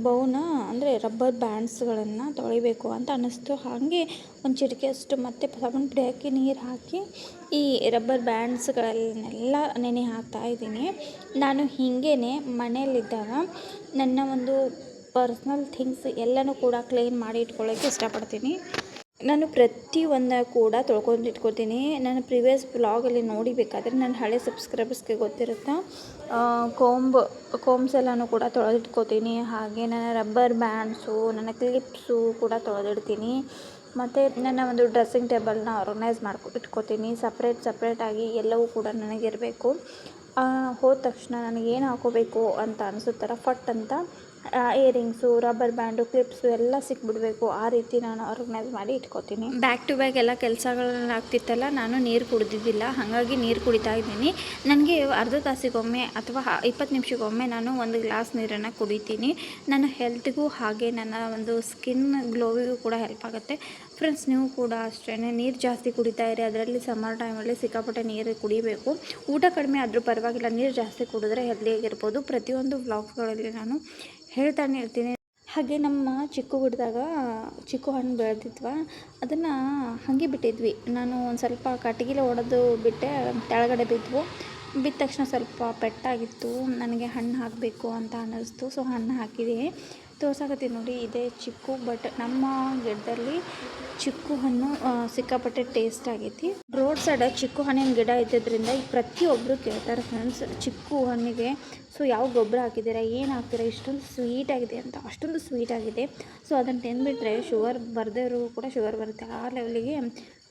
ಬೌನ ಅಂದರೆ ರಬ್ಬರ್ ಬ್ಯಾಂಡ್ಸ್ಗಳನ್ನು ತೊಳಿಬೇಕು ಅಂತ ಅನ್ನಿಸ್ತು. ಹಾಗೆ ಒಂದು ಚಿಟಿಕೆಯಷ್ಟು ಮತ್ತು ಸಾಬೂನು ಪುಡಿ ಹಾಕಿ ನೀರು ಹಾಕಿ ಈ ರಬ್ಬರ್ ಬ್ಯಾಂಡ್ಸ್ಗಳನ್ನೆಲ್ಲ ನೆನೆ ಹಾಕ್ತಾಯಿದ್ದೀನಿ. ನಾನು ಹೀಗೇ ಮನೆಯಲ್ಲಿದ್ದಾಗ ನನ್ನ ಒಂದು ಪರ್ಸ್ನಲ್ ಥಿಂಗ್ಸ್ ಎಲ್ಲನೂ ಕೂಡ ಕ್ಲೀನ್ ಮಾಡಿ ಇಟ್ಕೊಳ್ಳೋಕ್ಕೆ ಇಷ್ಟಪಡ್ತೀನಿ. ನಾನು ಪ್ರತಿಯೊಂದು ಕೂಡ ತೊಳ್ಕೊಂಡು ಇಟ್ಕೊತೀನಿ. ನಾನು ಪ್ರಿವಿಯಸ್ ಬ್ಲಾಗಲ್ಲಿ ನೋಡಿಬೇಕಾದ್ರೆ ನನ್ನ ಹಳೆ ಸಬ್ಸ್ಕ್ರೈಬರ್ಸ್ಗೆ ಗೊತ್ತಿರುತ್ತೆ. ಕೋಮ್ಸ್ ಎಲ್ಲನೂ ಕೂಡ ತೊಳೆದಿಟ್ಕೋತೀನಿ. ಹಾಗೆ ನನ್ನ ರಬ್ಬರ್ ಬ್ಯಾಂಡ್ಸು, ನನ್ನ ಕ್ಲಿಪ್ಸು ಕೂಡ ತೊಳೆದಿಡ್ತೀನಿ. ಮತ್ತು ನನ್ನ ಒಂದು ಡ್ರೆಸ್ಸಿಂಗ್ ಟೇಬಲ್ನ ಆರ್ಗನೈಸ್ ಇಟ್ಕೋತೀನಿ. ಸಪ್ರೇಟಾಗಿ ಎಲ್ಲವೂ ಕೂಡ ನನಗಿರಬೇಕು. ಹೋದ ತಕ್ಷಣ ನನಗೇನು ಹಾಕೋಬೇಕು ಅಂತ ಅನಿಸುತ್ತಾರೆ ಫಟ್ ಅಂತ ಇಯರಿಂಗ್ಸು, ರಬ್ಬರ್ ಬ್ಯಾಂಡು, ಕ್ಲಿಪ್ಸು ಎಲ್ಲ ಸಿಕ್ಬಿಡಬೇಕು. ಆ ರೀತಿ ನಾನು ಆರ್ಗನೈಸ್ ಮಾಡಿ ಇಟ್ಕೋತೀನಿ. ಬ್ಯಾಕ್ ಟು ಬ್ಯಾಕ್ ಎಲ್ಲ ಕೆಲಸಗಳನ್ನ ಆಗ್ತಿತ್ತಲ್ಲ, ನಾನು ನೀರು ಕುಡಿದಿದ್ದಿಲ್ಲ, ಹಾಗಾಗಿ ನೀರು ಕುಡಿತಾ ಇದ್ದೀನಿ. ನನಗೆ ಅರ್ಧ ತಾಸಿಗೊಮ್ಮೆ ಅಥವಾ 20 ನಿಮಿಷಕ್ಕೊಮ್ಮೆ ನಾನು ಒಂದು ಗ್ಲಾಸ್ ನೀರನ್ನು ಕುಡಿತೀನಿ. ನನ್ನ ಹೆಲ್ತ್ಗೂ ಹಾಗೆ ನನ್ನ ಒಂದು ಸ್ಕಿನ್ ಗ್ಲೋವಿಗೂ ಕೂಡ ಹೆಲ್ಪ್ ಆಗುತ್ತೆ. ಫ್ರೆಂಡ್ಸ್ ನೀವು ಕೂಡ ಅಷ್ಟೇ ನೀರು ಜಾಸ್ತಿ ಕುಡಿತಾ ಇರಿ. ಅದರಲ್ಲಿ ಸಮ್ಮರ್ ಟೈಮಲ್ಲಿ ಸಿಕ್ಕಾಪಟ್ಟೆ ನೀರು ಕುಡಿಬೇಕು. ಊಟ ಕಡಿಮೆ ಆದರೂ ಪರವಾಗಿಲ್ಲ, ನೀರು ಜಾಸ್ತಿ ಕುಡಿದ್ರೆ ಹೆಲ್ದಿಯಾಗಿರ್ಬೋದು. ಪ್ರತಿಯೊಂದು ವ್ಲಾಗ್ಗಳಲ್ಲಿ ನಾನು ಹೇಳ್ತಾನೆ ಇರ್ತೀನಿ. ಹಾಗೆ ನಮ್ಮ ಚಿಕ್ಕು ಗಿಡದಾಗ ಚಿಕ್ಕು ಹಣ್ಣು ಬೆಳೆದಿದ್ವ, ಅದನ್ನು ಹಾಗೆ ಬಿಟ್ಟಿದ್ವಿ. ನಾನು ಒಂದು ಸ್ವಲ್ಪ ಕಟ್ಟಿಗೆಲೆ ಹೊಡೆದು ಬಿಟ್ಟೆ, ಕೆಳಗಡೆ ಬಿದ್ವು. ಬಿದ್ದ ತಕ್ಷಣ ಸ್ವಲ್ಪ ಪೆಟ್ಟಾಗಿತ್ತು. ನನಗೆ ಹಣ್ಣು ಹಾಕಬೇಕು ಅಂತ ಅನ್ನಿಸ್ತು. ಸೊ ಹಣ್ಣು ಹಾಕಿದ್ದೀನಿ, ತೋರ್ಸಾಕತ್ತೀನಿ ನೋಡಿ. ಇದೇ ಚಿಕ್ಕು. ಬಟ್ ನಮ್ಮ ಗಿಡದಲ್ಲಿ ಚಿಕ್ಕು ಹಣ್ಣು ಸಿಕ್ಕಾಪಟ್ಟೆ ಟೇಸ್ಟ್ ಆಗೈತಿ. ರೋಡ್ ಸೈಡ್ ಚಿಕ್ಕು ಹಣ್ಣಿನ ಗಿಡ ಇದ್ದಿದ್ದರಿಂದ ಈಗ ಪ್ರತಿಯೊಬ್ಬರು ಕೇಳ್ತಾರೆ ಫ್ರೆಂಡ್ಸ್, ಚಿಕ್ಕು ಹಣ್ಣಿಗೆ ಸೊ ಯಾವ ಗೊಬ್ಬರ ಹಾಕಿದ್ದೀರಾ, ಏನು ಹಾಕ್ತೀರಾ, ಇಷ್ಟೊಂದು ಸ್ವೀಟಾಗಿದೆ ಅಂತ. ಅಷ್ಟೊಂದು ಸ್ವೀಟಾಗಿದೆ. ಸೊ ಅದನ್ನು ತಿಂದುಬಿಟ್ರೆ ಶುಗರ್ ಬರದೇವ್ರಿಗೂ ಕೂಡ ಶುಗರ್ ಬರುತ್ತೆ. ಆ ಲೆವೆಲಿಗೆ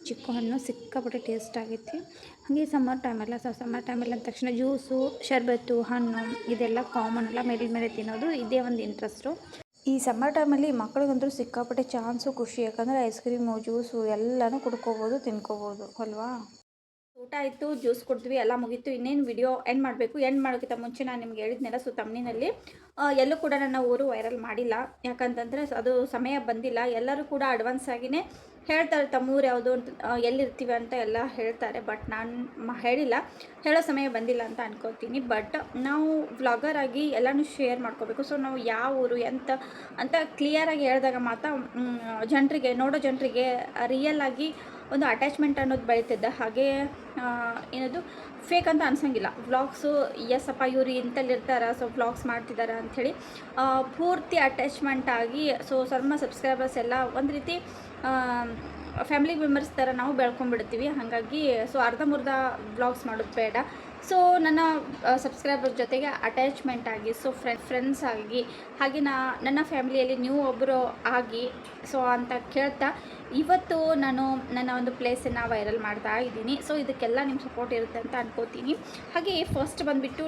ಚಿಕ್ಕು ಹಣ್ಣು ಸಿಕ್ಕಾಪಟ್ಟೆ ಟೇಸ್ಟ್ ಆಗೈತಿ. ಹಾಗೆ ಸಮ್ಮರ್ ಟೈಮಲ್ಲ, ಸೊ ಸಮ್ಮರ್ ಟೈಮಲ್ಲಿ ಅಂದ ತಕ್ಷಣ ಜ್ಯೂಸು, ಶರ್ಬತ್ತು, ಹಣ್ಣು ಇದೆಲ್ಲ ಕಾಮನ್ ಅಲ್ಲ, ಮೇಲೆ ತಿನ್ನೋದು ಇದೇ ಒಂದು ಇಂಟ್ರೆಸ್ಟು. ಈ ಸಮ್ಮರ್ ಟೈಮಲ್ಲಿ ಮಕ್ಕಳಿಗಂತೂ ಸಿಕ್ಕಾಪಟ್ಟೆ ಚಾನ್ಸು ಖುಷಿ. ಯಾಕಂದರೆ ಐಸ್ ಕ್ರೀಮು, ಜ್ಯೂಸು ಎಲ್ಲನೂ ಕುಡ್ಕೋಬೋದು, ತಿನ್ಕೋಬೋದು ಅಲ್ವಾ. ಊಟ ಆಯಿತು, ಜ್ಯೂಸ್ ಕೊಡ್ತೀವಿ, ಎಲ್ಲ ಮುಗೀತು. ಇನ್ನೇನು ವಿಡಿಯೋ ಎಂಡ್ ಮಾಡಬೇಕು. ಎಂಡ್ ಮಾಡೋಕ್ಕಿಂತ ಮುಂಚೆ ನಾನು ನಿಮ್ಗೆ ಹೇಳಿದ್ನೆಲ್ಲ, ಸೊ ತಮ್ಮನಿನಲ್ಲಿ ಎಲ್ಲೂ ಕೂಡ ನನ್ನ ಊರು ವೈರಲ್ ಮಾಡಿಲ್ಲ. ಯಾಕಂತಂದರೆ ಅದು ಸಮಯ ಬಂದಿಲ್ಲ. ಎಲ್ಲರೂ ಕೂಡ ಅಡ್ವಾನ್ಸ್ ಆಗಿಯೇ ಹೇಳ್ತಾರೆ ತಮ್ಮೂರು ಯಾವುದು ಅಂತ, ಎಲ್ಲಿರ್ತೀವಿ ಅಂತ ಎಲ್ಲ ಹೇಳ್ತಾರೆ. ಬಟ್ ನಾನು ಹೇಳಿಲ್ಲ, ಹೇಳೋ ಸಮಯ ಬಂದಿಲ್ಲ ಅಂತ ಅನ್ಕೋತೀನಿ. ಬಟ್ ನಾವು ವ್ಲಾಗರ್ ಆಗಿ ಎಲ್ಲನೂ ಶೇರ್ ಮಾಡ್ಕೋಬೇಕು. ಸೊ ನಾವು ಯಾವ ಊರು ಎಂತ ಅಂತ ಕ್ಲಿಯರಾಗಿ ಹೇಳಿದಾಗ ಮಾತ್ರ ಜನರಿಗೆ, ನೋಡೋ ಜನರಿಗೆ ರಿಯಲ್ ಆಗಿ ಒಂದು ಅಟ್ಯಾಚ್ಮೆಂಟ್ ಅನ್ನೋದು ಬೆಳೀತಿದ್ದ. ಹಾಗೆ ಏನದು ಫೇಕ್ ಅಂತ ಅನ್ಸೋಂಗಿಲ್ಲ. ವ್ಲಾಗ್ಸು ಎಸ್ಸಪ್ಪ ಇವರು ಇಂಥಲ್ಲಿರ್ತಾರೆ, ಸೊ ವ್ಲಾಗ್ಸ್ ಮಾಡ್ತಿದ್ದಾರೆ ಅಂಥೇಳಿ ಪೂರ್ತಿ ಅಟ್ಯಾಚ್ಮೆಂಟ್ ಆಗಿ, ಸೊ ಸ್ವಲ್ಪ ಸಬ್ಸ್ಕ್ರೈಬರ್ಸ್ ಎಲ್ಲ ಒಂದು ರೀತಿ ಫ್ಯಾಮಿಲಿ ಮೆಂಬರ್ಸ್ ಥರ ನಾವು ಬೆಳ್ಕೊಂಡ್ಬಿಡ್ತೀವಿ. ಹಾಗಾಗಿ ಸೊ ಅರ್ಧಂಬರ್ಧ ವ್ಲಾಗ್ಸ್ ಮಾಡೋದು ಬೇಡ. ಸೊ ನನ್ನ ಸಬ್ಸ್ಕ್ರೈಬರ್ ಜೊತೆಗೆ ಅಟ್ಯಾಚ್ಮೆಂಟ್ ಆಗಿ, ಸೊ ಫ್ರೆಂಡ್ಸ್ ಆಗಿ, ಹಾಗೆ ನನ್ನ ಫ್ಯಾಮಿಲಿಯಲ್ಲಿ ನೀವು ಒಬ್ಬರು ಆಗಿ ಸೊ ಅಂತ ಕೇಳ್ತಾ ಇವತ್ತು ನಾನು ನನ್ನ ಒಂದು ಪ್ಲೇಸನ್ನು ವೈರಲ್ ಮಾಡ್ತಾ ಇದ್ದೀನಿ. ಸೊ ಇದಕ್ಕೆಲ್ಲ ನಿಮ್ಮ ಸಪೋರ್ಟ್ ಇರುತ್ತೆ ಅಂತ ಅನ್ಕೋತೀನಿ. ಹಾಗೆ ಫಸ್ಟ್ ಬಂದುಬಿಟ್ಟು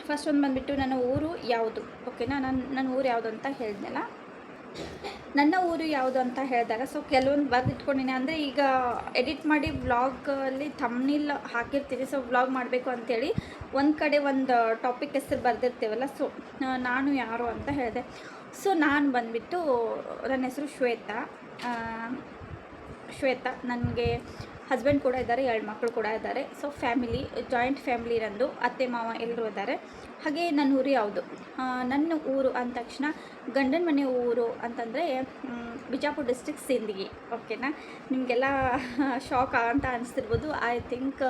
ಫಸ್ಟ್ ಒಂದು ಬಂದುಬಿಟ್ಟು ನನ್ನ ಊರು ಯಾವುದು, ಓಕೆನಾ. ನನ್ನ ಊರು ಯಾವುದು ಅಂತ ಹೇಳಿದ್ನಲ್ಲ, ನನ್ನ ಊರು ಯಾವುದು ಅಂತ ಹೇಳಿದಾಗ ಸೊ ಕೆಲವೊಂದು ಬರೆದಿಟ್ಕೊಂಡಿನಿ. ಅಂದರೆ ಈಗ ಎಡಿಟ್ ಮಾಡಿ ವ್ಲಾಗಲ್ಲಿ ಥಂಬ್ನೇಲ್ ಹಾಕಿರ್ತೀನಿ. ಸೊ ವ್ಲಾಗ್ ಮಾಡಬೇಕು ಅಂಥೇಳಿ ಒಂದು ಕಡೆ ಒಂದು ಟಾಪಿಕ್ ಹೆಸರು ಬರೆದಿರ್ತೀವಲ್ಲ, ಸೊ ನಾನು ಯಾರು ಅಂತ ಹೇಳಿದೆ. ಸೊ ನಾನು ಬಂದುಬಿಟ್ಟು ನನ್ನ ಹೆಸರು ಶ್ವೇತಾ. ನನಗೆ ಹಸ್ಬೆಂಡ್ ಕೂಡ ಇದ್ದಾರೆ, 2 ಮಕ್ಕಳು ಕೂಡ ಇದ್ದಾರೆ. ಸೊ ಜಾಯಿಂಟ್ ಫ್ಯಾಮಿಲಿ ನಂದು, ಅತ್ತೆ ಮಾವ ಎಲ್ಲರೂ ಇದ್ದಾರೆ. ಹಾಗೆ ನನ್ನ ಊರು ಯಾವುದು, ನನ್ನ ಊರು ಅಂದ ತಕ್ಷಣ ಗಂಡನ ಮನೆ ಊರು ಅಂತಂದರೆ ಬಿಜಾಪುರ ಡಿಸ್ಟ್ರಿಕ್ಟ್ ಸಿಂದಗಿ, ಓಕೆನಾ. ನಿಮಗೆಲ್ಲ ಶಾಕ್ ಅಂತ ಅನಿಸ್ತಿರ್ಬೋದು. ಐ ಥಿಂಕ್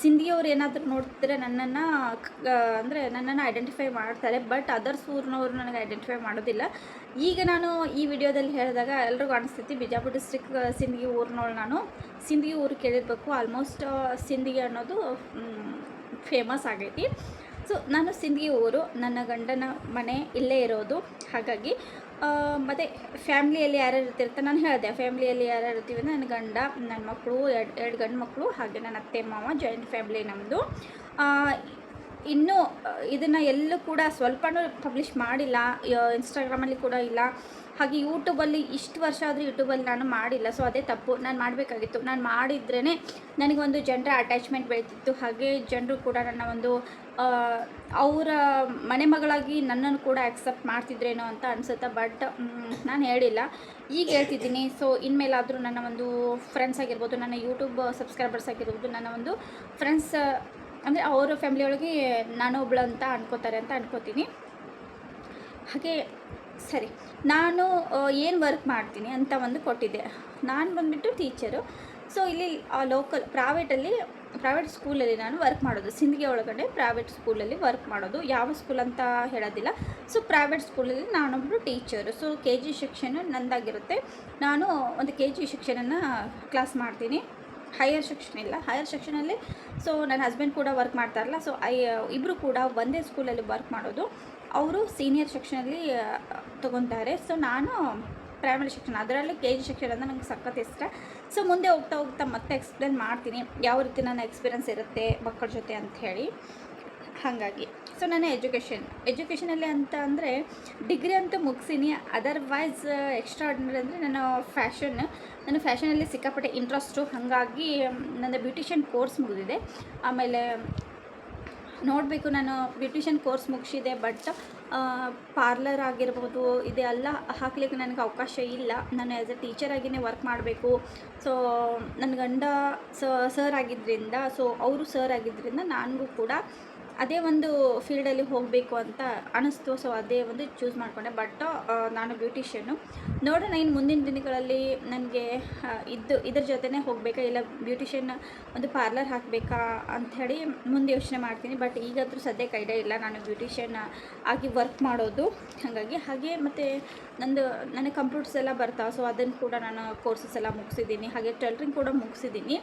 ಸಿಂದಗಿಯವ್ರು ಏನಾದರೂ ನೋಡ್ತಿದ್ರೆ ನನ್ನನ್ನು ಐಡೆಂಟಿಫೈ ಮಾಡ್ತಾರೆ. ಬಟ್ ಅದರ್ಸ್ ಊರಿನವ್ರು ನನಗೆ ಐಡೆಂಟಿಫೈ ಮಾಡೋದಿಲ್ಲ. ಈಗ ನಾನು ಈ ವಿಡಿಯೋದಲ್ಲಿ ಹೇಳಿದಾಗ ಎಲ್ರಿಗೂ ಅನಿಸ್ತೈತಿ ಬಿಜಾಪುರ ಡಿಸ್ಟ್ರಿಕ್ಟ್ ಸಿಂದಗಿ ಊರಿನವಳು ನಾನು. ಸಿಂದಗಿ ಊರು ಕೇಳಿರ್ಬೇಕು, ಆಲ್ಮೋಸ್ಟ್ ಸಿಂದಗಿ ಅನ್ನೋದು ಫೇಮಸ್ ಆಗೈತಿ. ಸೊ ನಾನು ಸಿಂದಗಿ ಊರು, ನನ್ನ ಗಂಡನ ಮನೆ ಇಲ್ಲೇ ಇರೋದು. ಹಾಗಾಗಿ ಮತ್ತು ಫ್ಯಾಮ್ಲಿಯಲ್ಲಿ ಯಾರ್ಯಾರು ಇರ್ತಿರ್ತಾರೆ ನಾನು ಹೇಳಿದೆ. ಫ್ಯಾಮ್ಲಿಯಲ್ಲಿ ಯಾರ್ಯಾರು ಇರ್ತೀವಿ ಅಂದರೆ ನನ್ನ ಗಂಡ, ನನ್ನ ಮಕ್ಕಳು, 2 ಗಂಡು ಮಕ್ಕಳು, ಹಾಗೆ ನನ್ನ ಅತ್ತೆ ಮಾವ, ಜಾಯಿಂಟ್ ಫ್ಯಾಮ್ಲಿ ನಮ್ಮದು. ಇನ್ನೂ ಇದನ್ನು ಎಲ್ಲೂ ಕೂಡ ಸ್ವಲ್ಪನೂ ಪಬ್ಲಿಷ್ ಮಾಡಿಲ್ಲ. ಇನ್ಸ್ಟಾಗ್ರಾಮಲ್ಲಿ ಕೂಡ ಇಲ್ಲ. ಹಾಗೆ ಯೂಟ್ಯೂಬಲ್ಲಿ ಇಷ್ಟು ವರ್ಷ ಆದರೂ ಯೂಟ್ಯೂಬಲ್ಲಿ ನಾನು ಮಾಡಿಲ್ಲ. ಸೊ ಅದೇ ತಪ್ಪು, ನಾನು ಮಾಡಬೇಕಾಗಿತ್ತು. ನಾನು ಮಾಡಿದ್ರೇ ನನಗೊಂದು ಜನರ ಅಟ್ಯಾಚ್ಮೆಂಟ್ ಬೆಳೀತಿತ್ತು. ಹಾಗೆ ಜನರು ಕೂಡ ನನ್ನ ಒಂದು ಅವರ ಮನೆ ಮಗಳಾಗಿ ನನ್ನನ್ನು ಕೂಡ ಆಕ್ಸೆಪ್ಟ್ ಮಾಡ್ತಿದ್ರೇನೋ ಅಂತ ಅನಿಸುತ್ತೆ. ಬಟ್ ನಾನು ಹೇಳಿಲ್ಲ, ಈಗ ಹೇಳ್ತಿದ್ದೀನಿ. ಸೊ ಇನ್ಮೇಲಾದರೂ ನನ್ನ ಒಂದು ಫ್ರೆಂಡ್ಸ್ ಆಗಿರ್ಬೋದು, ನನ್ನ ಯೂಟ್ಯೂಬ್ ಸಬ್ಸ್ಕ್ರೈಬರ್ಸ್ ಆಗಿರ್ಬೋದು, ನನ್ನ ಒಂದು ಫ್ರೆಂಡ್ಸ್ ಅಂದರೆ ಅವರ ಫ್ಯಾಮಿಲಿಯೊಳಗೆ ನಾನು ಒಬ್ಳು ಅಂತ ಅನ್ಕೋತಾರೆ ಅಂತ ಅನ್ಕೋತೀನಿ. ಹಾಗೆ ಸರಿ, ನಾನು ಏನು ವರ್ಕ್ ಮಾಡ್ತೀನಿ ಅಂತ ಒಂದು ಕೊಟ್ಟಿದ್ದೆ. ನಾನು ಬಂದುಬಿಟ್ಟು ಟೀಚರು. ಸೊ ಇಲ್ಲಿ ಲೋಕಲ್ ಪ್ರೈವೇಟ್ ಸ್ಕೂಲಲ್ಲಿ ನಾನು ವರ್ಕ್ ಮಾಡೋದು. ಸಿಂದಗಿ ಒಳಗಡೆ ಪ್ರೈವೇಟ್ ಸ್ಕೂಲಲ್ಲಿ ವರ್ಕ್ ಮಾಡೋದು. ಯಾವ ಸ್ಕೂಲ್ ಅಂತ ಹೇಳೋದಿಲ್ಲ. ಸೊ ಪ್ರೈವೇಟ್ ಸ್ಕೂಲಲ್ಲಿ ನಾನೊಬ್ಬರು ಟೀಚರು. ಸೊ KG ಸೆಕ್ಷನ್ ನಂದಾಗಿರುತ್ತೆ. ನಾನು ಒಂದು KG ಸೆಕ್ಷನನ್ನು ಕ್ಲಾಸ್ ಮಾಡ್ತೀನಿ. ಹೈಯರ್ ಸೆಕ್ಷನ್ ಇಲ್ಲ. ಹೈಯರ್ ಸೆಕ್ಷನಲ್ಲಿ ಸೊ ನನ್ನ ಹಸ್ಬೆಂಡ್ ಕೂಡ ವರ್ಕ್ ಮಾಡ್ತಾರಲ್ಲ, ಸೊ ಇಬ್ಬರು ಕೂಡ ಒಂದೇ ಸ್ಕೂಲಲ್ಲಿ ವರ್ಕ್ ಮಾಡೋದು. ಅವರು ಸೀನಿಯರ್ ಸೆಕ್ಷನಲ್ಲಿ ತೊಗೊತಾರೆ. ಸೊ ನಾನು ಪ್ರೈಮರಿ ಸೆಕ್ಷನ್, ಅದರಲ್ಲಿ KG ಸೆಕ್ಷನ್ ಅಂದರೆ ನನಗೆ ಸಖತ್ ಇಷ್ಟ. ಸೊ ಮುಂದೆ ಹೋಗ್ತಾ ಮತ್ತೆ ಎಕ್ಸ್ಪ್ಲೇನ್ ಮಾಡ್ತೀನಿ ಯಾವ ರೀತಿ ನನ್ನ ಎಕ್ಸ್ಪೀರಿಯನ್ಸ್ ಇರುತ್ತೆ ಮಕ್ಕಳ ಜೊತೆ ಅಂಥೇಳಿ. ಹಾಗಾಗಿ ಸೊ ನನ್ನ ಎಜುಕೇಷನಲ್ಲಿ ಅಂತ ಅಂದರೆ ಡಿಗ್ರಿ ಅಂತೂ ಮುಗಿಸೀನಿ. ಅದರ್ವೈಸ್ ಎಕ್ಸ್ಟ್ರಾ ಆರ್ಡಿನರಿ ಅಂದರೆ ನನ್ನ ಫ್ಯಾಷನಲ್ಲಿ ಸಿಕ್ಕಾಪಟ್ಟೆ ಇಂಟ್ರೆಸ್ಟು. ಹಾಗಾಗಿ ನನ್ನ ಬ್ಯೂಟಿಷಿಯನ್ ಕೋರ್ಸ್ ಮುಗಿದಿದೆ. ಆಮೇಲೆ ನೋಡಬೇಕು, ನಾನು ಬ್ಯೂಟಿಷಿಯನ್ ಕೋರ್ಸ್ ಮುಗಿಸಿದೆ. ಬಟ್ ಪಾರ್ಲರ್ ಆಗಿರ್ಬೋದು ಇದೆಲ್ಲ ಹಾಕ್ಲಿಕ್ಕೆ ನನಗೆ ಅವಕಾಶ ಇಲ್ಲ. ನಾನು ಆ್ಯಸ್ ಎ ಟೀಚರಾಗಿಯೇ ವರ್ಕ್ ಮಾಡಬೇಕು. ಸೊ ನನ್ನ ಗಂಡ ಸರ್ ಆಗಿದ್ದರಿಂದ, ಸೊ ಅವರು ಸರ್ ಆಗಿದ್ದರಿಂದ ನನಗೂ ಕೂಡ ಅದೇ ಒಂದು ಫೀಲ್ಡಲ್ಲಿ ಹೋಗಬೇಕು ಅಂತ ಅನ್ನಿಸ್ತು. ಸೊ ಅದೇ ಒಂದು ಚೂಸ್ ಮಾಡಿಕೊಂಡೆ. ಬಟ್ ನಾನು ಬ್ಯೂಟಿಷಿಯನ್ನು ನೋಡೋಣ ಇನ್ನು ಮುಂದಿನ ದಿನಗಳಲ್ಲಿ ನನಗೆ ಇದ್ರ ಜೊತೆನೇ ಹೋಗಬೇಕಾ, ಇಲ್ಲ ಬ್ಯೂಟಿಷಿಯನ್ ಒಂದು ಪಾರ್ಲರ್ ಹಾಕಬೇಕಾ ಅಂಥೇಳಿ ಮುಂದೆ ಯೋಚನೆ ಮಾಡ್ತೀನಿ. ಬಟ್ ಈಗಾದರೂ ಸದ್ಯಕ್ಕೆ ಐಡಿಯಾ ಇಲ್ಲ ನಾನು ಬ್ಯೂಟಿಷಿಯನ್ ಆಗಿ ವರ್ಕ್ ಮಾಡೋದು. ಹಾಗೆ ಮತ್ತು ನನಗೆ ಕಂಪ್ಯೂಟರ್ಸ್ ಎಲ್ಲ ಬರ್ತಾವೆ. ಸೊ ಅದನ್ನು ಕೂಡ ನಾನು ಕೋರ್ಸಸ್ ಎಲ್ಲ ಮುಗಿಸಿದ್ದೀನಿ. ಹಾಗೆ ಟೈಲರಿಂಗ್ ಕೂಡ ಮುಗಿಸಿದ್ದೀನಿ.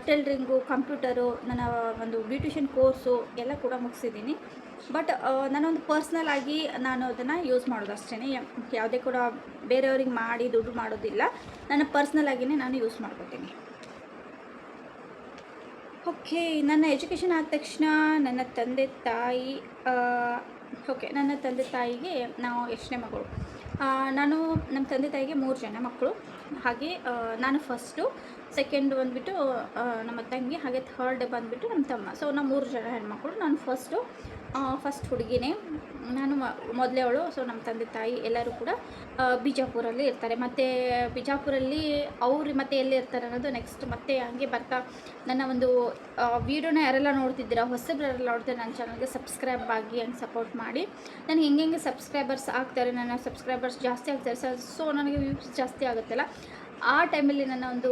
ಟೈಲರಿಂಗು, ಕಂಪ್ಯೂಟರು, ನನ್ನ ಒಂದು ಬ್ಯೂಟಿಷಿಯನ್ ಕೋರ್ಸು ಎಲ್ಲ ಕೂಡ ಮುಗಿಸಿದ್ದೀನಿ. ಬಟ್ ನಾನೊಂದು ಪರ್ಸ್ನಲ್ ಆಗಿ ನಾನು ಅದನ್ನು ಯೂಸ್ ಮಾಡೋದು ಅಷ್ಟೇ. ಯಾವುದೇ ಕೂಡ ಬೇರೆಯವ್ರಿಗೆ ಮಾಡಿ ದುಡ್ಡು ಮಾಡೋದಿಲ್ಲ. ನನ್ನ ಪರ್ಸ್ನಲ್ ಆಗಿಯೇ ನಾನು ಯೂಸ್ ಮಾಡ್ಕೊತೀನಿ. ಓಕೆ, ನನ್ನ ಎಜುಕೇಷನ್ ಆದ ತಕ್ಷಣ ನನ್ನ ತಂದೆ ತಾಯಿಗೆ ನಾವು ಎಷ್ಟನೇ ಮಗಳು, ನಮ್ಮ ತಂದೆ ತಾಯಿಗೆ 3 ಜನ ಮಕ್ಕಳು. ಹಾಗೆ ನಾನು ಫಸ್ಟು, ಸೆಕೆಂಡ್ ಬಂದುಬಿಟ್ಟು ನಮ್ಮ ತಂಗಿ, ಹಾಗೆ ಥರ್ಡ್ ಬಂದುಬಿಟ್ಟು ನಮ್ಮ ತಮ್ಮ. ಸೊ ನಾವು 3 ಜನ ಹೆಣ್ಮಕ್ಳು. ನಾನು ಫಸ್ಟ್ ಹುಡುಗಿನೇ, ನಾನು ಮೊದಲೇವಳು. ಸೊ ನಮ್ಮ ತಂದೆ ತಾಯಿ ಎಲ್ಲರೂ ಕೂಡ ಬಿಜಾಪುರಲ್ಲಿ ಇರ್ತಾರೆ. ಮತ್ತು ಬಿಜಾಪುರಲ್ಲಿ ಅವರು ಮತ್ತೆ ಎಲ್ಲಿ ಇರ್ತಾರೆ ಅನ್ನೋದು ನೆಕ್ಸ್ಟ್ ಮತ್ತೆ ಹಂಗೆ ಬರ್ತಾ ನನ್ನ ಒಂದು ವೀಡಿಯೋನ ಯಾರೆಲ್ಲ ನೋಡ್ತಿದ್ದೀರಾ, ಹೊಸಬ್ರೆಲ್ಲ ನೋಡ್ತಾರೆ, ನನ್ನ ಚಾನಲ್ಗೆ ಸಬ್ಸ್ಕ್ರೈಬ್ ಆಗಿ ಹಂಗೆ ಸಪೋರ್ಟ್ ಮಾಡಿ. ನನಗೆ ಹೆಂಗೆ ಸಬ್ಸ್ಕ್ರೈಬರ್ಸ್ ಆಗ್ತಾರೆ, ನನ್ನ ಸಬ್ಸ್ಕ್ರೈಬರ್ಸ್ ಜಾಸ್ತಿ ಆಗ್ತಾರೆ. ಸೊ ನನಗೆ ವ್ಯೂಸ್ ಜಾಸ್ತಿ ಆಗುತ್ತಲ್ಲ, ಆ ಟೈಮಲ್ಲಿ ನನ್ನ ಒಂದು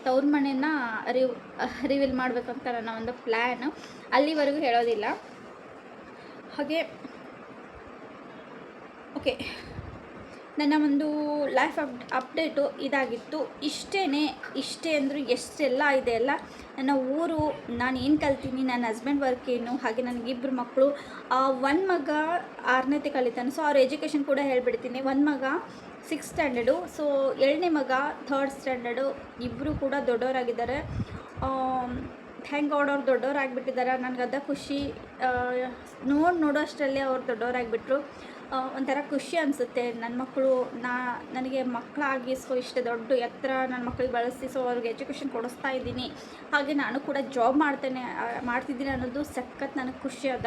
ತವ್ರ ಮನೆಯನ್ನು ರಿವೀಲ್ ಮಾಡಬೇಕಂತ ನನ್ನ ಒಂದು ಪ್ಲ್ಯಾನು. ಅಲ್ಲಿವರೆಗೂ ಹೇಳೋದಿಲ್ಲ. ಹಾಗೆ ಓಕೆ, ನನ್ನ ಒಂದು ಲೈಫ್ ಅಪ್ಡೇಟು ಇದಾಗಿತ್ತು. ಇಷ್ಟೇ ಅಂದರೂ ಎಷ್ಟೆಲ್ಲ ಇದೆ ಅಲ್ಲ. ನನ್ನ ಊರು, ನಾನು ಏನು ಕಲ್ತೀನಿ, ನನ್ನ ಹಸ್ಬೆಂಡ್ ವರ್ಕ್ ಏನು, ಹಾಗೆ ನನಗಿಬ್ಬರು ಮಕ್ಕಳು. ಒಂದು ಮಗ 6ನೇತೆ ಕಲಿತಾನೆ, ಸೊ ಅವ್ರ ಎಜುಕೇಷನ್ ಕೂಡ ಹೇಳ್ಬಿಡ್ತೀನಿ. ಒಂದು ಮಗ 6th ಸ್ಟ್ಯಾಂಡರ್ಡು, ಸೊ 2ನೇ ಮಗ 3rd ಸ್ಟ್ಯಾಂಡರ್ಡು. ಇಬ್ಬರು ಕೂಡ ದೊಡ್ಡವರಾಗಿದ್ದಾರೆ. ಥ್ಯಾಂಕ್ ಗಾಡ್ ಅವ್ರು ದೊಡ್ಡವರಾಗಿಬಿಟ್ಟಿದ್ದಾರೆ. ನನಗದ ಖುಷಿ. ನೋಡೋ ಅಷ್ಟರಲ್ಲೇ ಅವ್ರು ದೊಡ್ಡವರಾಗಿಬಿಟ್ರು. ಒಂಥರ ಖುಷಿ ಅನಿಸುತ್ತೆ. ನನ್ನ ಮಕ್ಕಳು ನನಗೆ ಮಕ್ಕಳಾಗಿ ಸೊ ಇಷ್ಟು ದೊಡ್ಡ ಎತ್ತರ ನನ್ನ ಮಕ್ಕಳಿಗೆ ಬಳಸಿ ಸೊ ಅವ್ರಿಗೆ ಎಜುಕೇಷನ್ ಕೊಡಿಸ್ತಾ ಇದ್ದೀನಿ. ಹಾಗೆ ನಾನು ಕೂಡ ಜಾಬ್ ಮಾಡ್ತಿದ್ದೀನಿ ಅನ್ನೋದು ಸಖತ್ ನನಗೆ ಖುಷಿ ಅದ.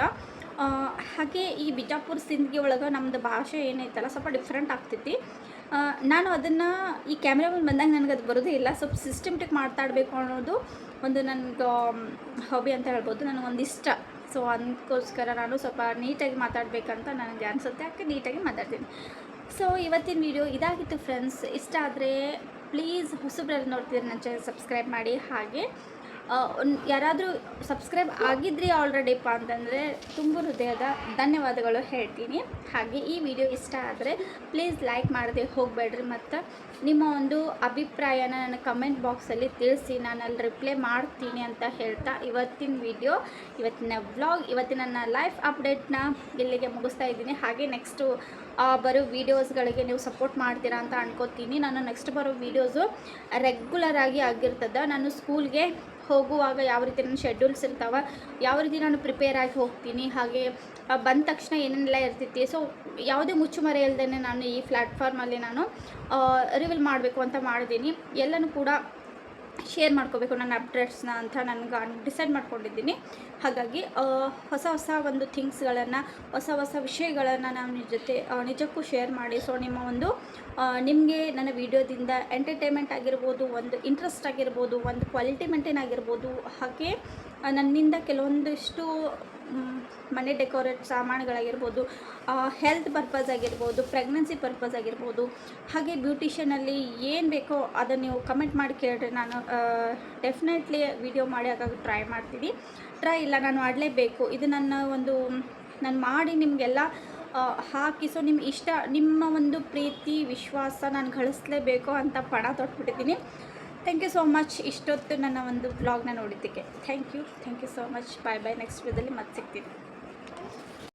ಹಾಗೆ ಈ ಬಿಜಾಪುರ ಸಿಂದಗಿ ಒಳಗೆ ನಮ್ಮದು ಭಾಷೆ ಏನೈತಲ್ಲ ಸ್ವಲ್ಪ ಡಿಫ್ರೆಂಟ್ ಆಗ್ತೈತಿ. ನಾನು ಅದನ್ನು ಈ ಕ್ಯಾಮ್ರಾ ಮುಂದೆ ಬಂದಾಗ ನನಗೆ ಅದು ಬರೋದೇ ಇಲ್ಲ. ಸ್ವಲ್ಪ ಸಿಸ್ಟಮೆಟಿಕ್ ಮಾತಾಡಬೇಕು ಅನ್ನೋದು ಒಂದು ನನಗೆ ಹಾಬಿ ಅಂತ ಹೇಳ್ಬೋದು, ನನಗೊಂದು ಇಷ್ಟ. ಸೊ ಅದಕ್ಕೋಸ್ಕರ ನಾನು ಸ್ವಲ್ಪ ನೀಟಾಗಿ ಮಾತಾಡಬೇಕಂತ ನನಗೆ ಅನಿಸುತ್ತೆ, ಯಾಕೆ ನೀಟಾಗಿ ಮಾತಾಡ್ತೀನಿ. ಸೊ ಇವತ್ತಿನ ವಿಡಿಯೋ ಇದಾಗಿತ್ತು ಫ್ರೆಂಡ್ಸ್. ಇಷ್ಟ ಆದರೆ ಪ್ಲೀಸ್ ಹೊಸಬ್ರಲ್ಲಿ ನೋಡ್ತಿದ್ರೆ ನನ್ನ ಚಾನಲ್ ಸಬ್ಸ್ಕ್ರೈಬ್ ಮಾಡಿ. ಹಾಗೆ ಯಾರಾದರೂ ಸಬ್ಸ್ಕ್ರೈಬ್ ಆಗಿದ್ರಿ ಆಲ್ರೆಡಿಪ್ಪ ಅಂತಂದರೆ ತುಂಬ ಹೃದಯದ ಧನ್ಯವಾದಗಳು ಹೇಳ್ತೀನಿ. ಹಾಗೆ ಈ ವಿಡಿಯೋ ಇಷ್ಟ ಆದರೆ ಪ್ಲೀಸ್ ಲೈಕ್ ಮಾಡದೆ ಹೋಗಬೇಡ್ರಿ. ಮತ್ತು ನಿಮ್ಮ ಒಂದು ಅಭಿಪ್ರಾಯನ ನನ್ನ ಕಮೆಂಟ್ ಬಾಕ್ಸಲ್ಲಿ ತಿಳಿಸಿ, ನಾನು ಅಲ್ಲಿ ರಿಪ್ಲೈ ಮಾಡ್ತೀನಿ ಅಂತ ಹೇಳ್ತಾ ಇವತ್ತಿನ ವ್ಲಾಗ್, ಇವತ್ತಿನ ನನ್ನ ಲೈಫ್ ಅಪ್ಡೇಟ್ನ ಇಲ್ಲಿಗೆ ಮುಗಿಸ್ತಾ ಇದ್ದೀನಿ. ಹಾಗೆ ನೆಕ್ಸ್ಟು ಬರೋ ವೀಡಿಯೋಸ್ಗಳಿಗೆ ನೀವು ಸಪೋರ್ಟ್ ಮಾಡ್ತೀರಾ ಅಂತ ಅನ್ಕೋತೀನಿ. ನಾನು ನೆಕ್ಸ್ಟ್ ಬರೋ ವೀಡಿಯೋಸು ರೆಗ್ಯುಲರಾಗಿ ಆಗಿರ್ತದೆ. ನಾನು ಸ್ಕೂಲ್ಗೆ ಹೋಗುವಾಗ ಯಾವ ರೀತಿ ನನ್ನ ಶೆಡ್ಯೂಲ್ಸ್ ಇರ್ತಾವೆ, ಯಾವ ರೀತಿ ನಾನು ಪ್ರಿಪೇರ್ ಆಗಿ ಹೋಗ್ತೀನಿ, ಹಾಗೆ ಬಂದ ತಕ್ಷಣ ಏನೇನೆಲ್ಲ ಇರ್ತೈತಿ. ಸೊ ಯಾವುದೇ ಮುಚ್ಚುಮರೆ ಇಲ್ಲದೇ ನಾನು ಈ ಪ್ಲ್ಯಾಟ್ಫಾರ್ಮಲ್ಲಿ ನಾನು ರಿವೀಲ್ ಮಾಡಬೇಕು ಅಂತ ಮಾಡಿದ್ದೀನಿ. ಎಲ್ಲನೂ ಕೂಡ ಶೇರ್ ಮಾಡ್ಕೋಬೇಕು ನನ್ನ ಅಪ್ಡೇಟ್ಸ್ನ ಅಂತ ನನಗೆ ಡಿಸೈಡ್ ಮಾಡ್ಕೊಂಡಿದ್ದೀನಿ. ಹಾಗಾಗಿ ಹೊಸ ಒಂದು ಥಿಂಗ್ಸ್ಗಳನ್ನು, ಹೊಸ ವಿಷಯಗಳನ್ನು ನಾನು ನಿಜಕ್ಕೂ ಶೇರ್ ಮಾಡಿ. ಸೊ ನಿಮಗೆ ನನ್ನ ವೀಡಿಯೋದಿಂದ ಎಂಟರ್ಟೈನ್ಮೆಂಟ್ ಆಗಿರ್ಬೋದು, ಒಂದು ಇಂಟ್ರೆಸ್ಟ್ ಆಗಿರ್ಬೋದು, ಒಂದು ಕ್ವಾಲಿಟಿ ಮೇಂಟೈನ್ ಆಗಿರ್ಬೋದು, ಹಾಗೆ ನನ್ನಿಂದ ಕೆಲವೊಂದಿಷ್ಟು ಮನೆ ಡೆಕೋರೇಟ್ ಸಾಮಾನುಗಳಾಗಿರ್ಬೋದು, ಹೆಲ್ತ್ ಪರ್ಪಸ್ ಆಗಿರ್ಬೋದು, ಪ್ರೆಗ್ನೆನ್ಸಿ ಪರ್ಪಸ್ ಆಗಿರ್ಬೋದು, ಹಾಗೆ ಬ್ಯೂಟಿಷಿಯನಲ್ಲಿ ಏನು ಬೇಕೋ ಅದನ್ನು ನೀವು ಕಮೆಂಟ್ ಮಾಡಿ ಕೇಳಿದ್ರೆ ನಾನು ಡೆಫಿನೆಟ್ಲಿ ವಿಡಿಯೋ ಮಾಡಿ ಹಾಗಾಗಿ ಟ್ರೈ ಮಾಡ್ತೀನಿ. ನಾನು ಮಾಡಲೇಬೇಕು. ಇದು ನಾನು ಮಾಡಿ ನಿಮಗೆಲ್ಲ ಹಾಕಿ ಸೊ ನಿಮ್ಮ ಒಂದು ಪ್ರೀತಿ ವಿಶ್ವಾಸ ನಾನು ಗಳಿಸಲೇಬೇಕು ಅಂತ ಪಣ ತೊಟ್ಬಿಟ್ಟಿದ್ದೀನಿ. ಥ್ಯಾಂಕ್ ಯು ಸೋ ಮಚ್ ಇಷ್ಟೊತ್ತು ನನ್ನ ಒಂದು ವ್ಲಾಗ್ನ ನೋಡಿದ್ದಕ್ಕೆ. Thank you so much. Bye. Next ವಿಡಿಯೋದಲ್ಲಿ ಮತ್ತೆ ಸಿಗ್ತೀನಿ.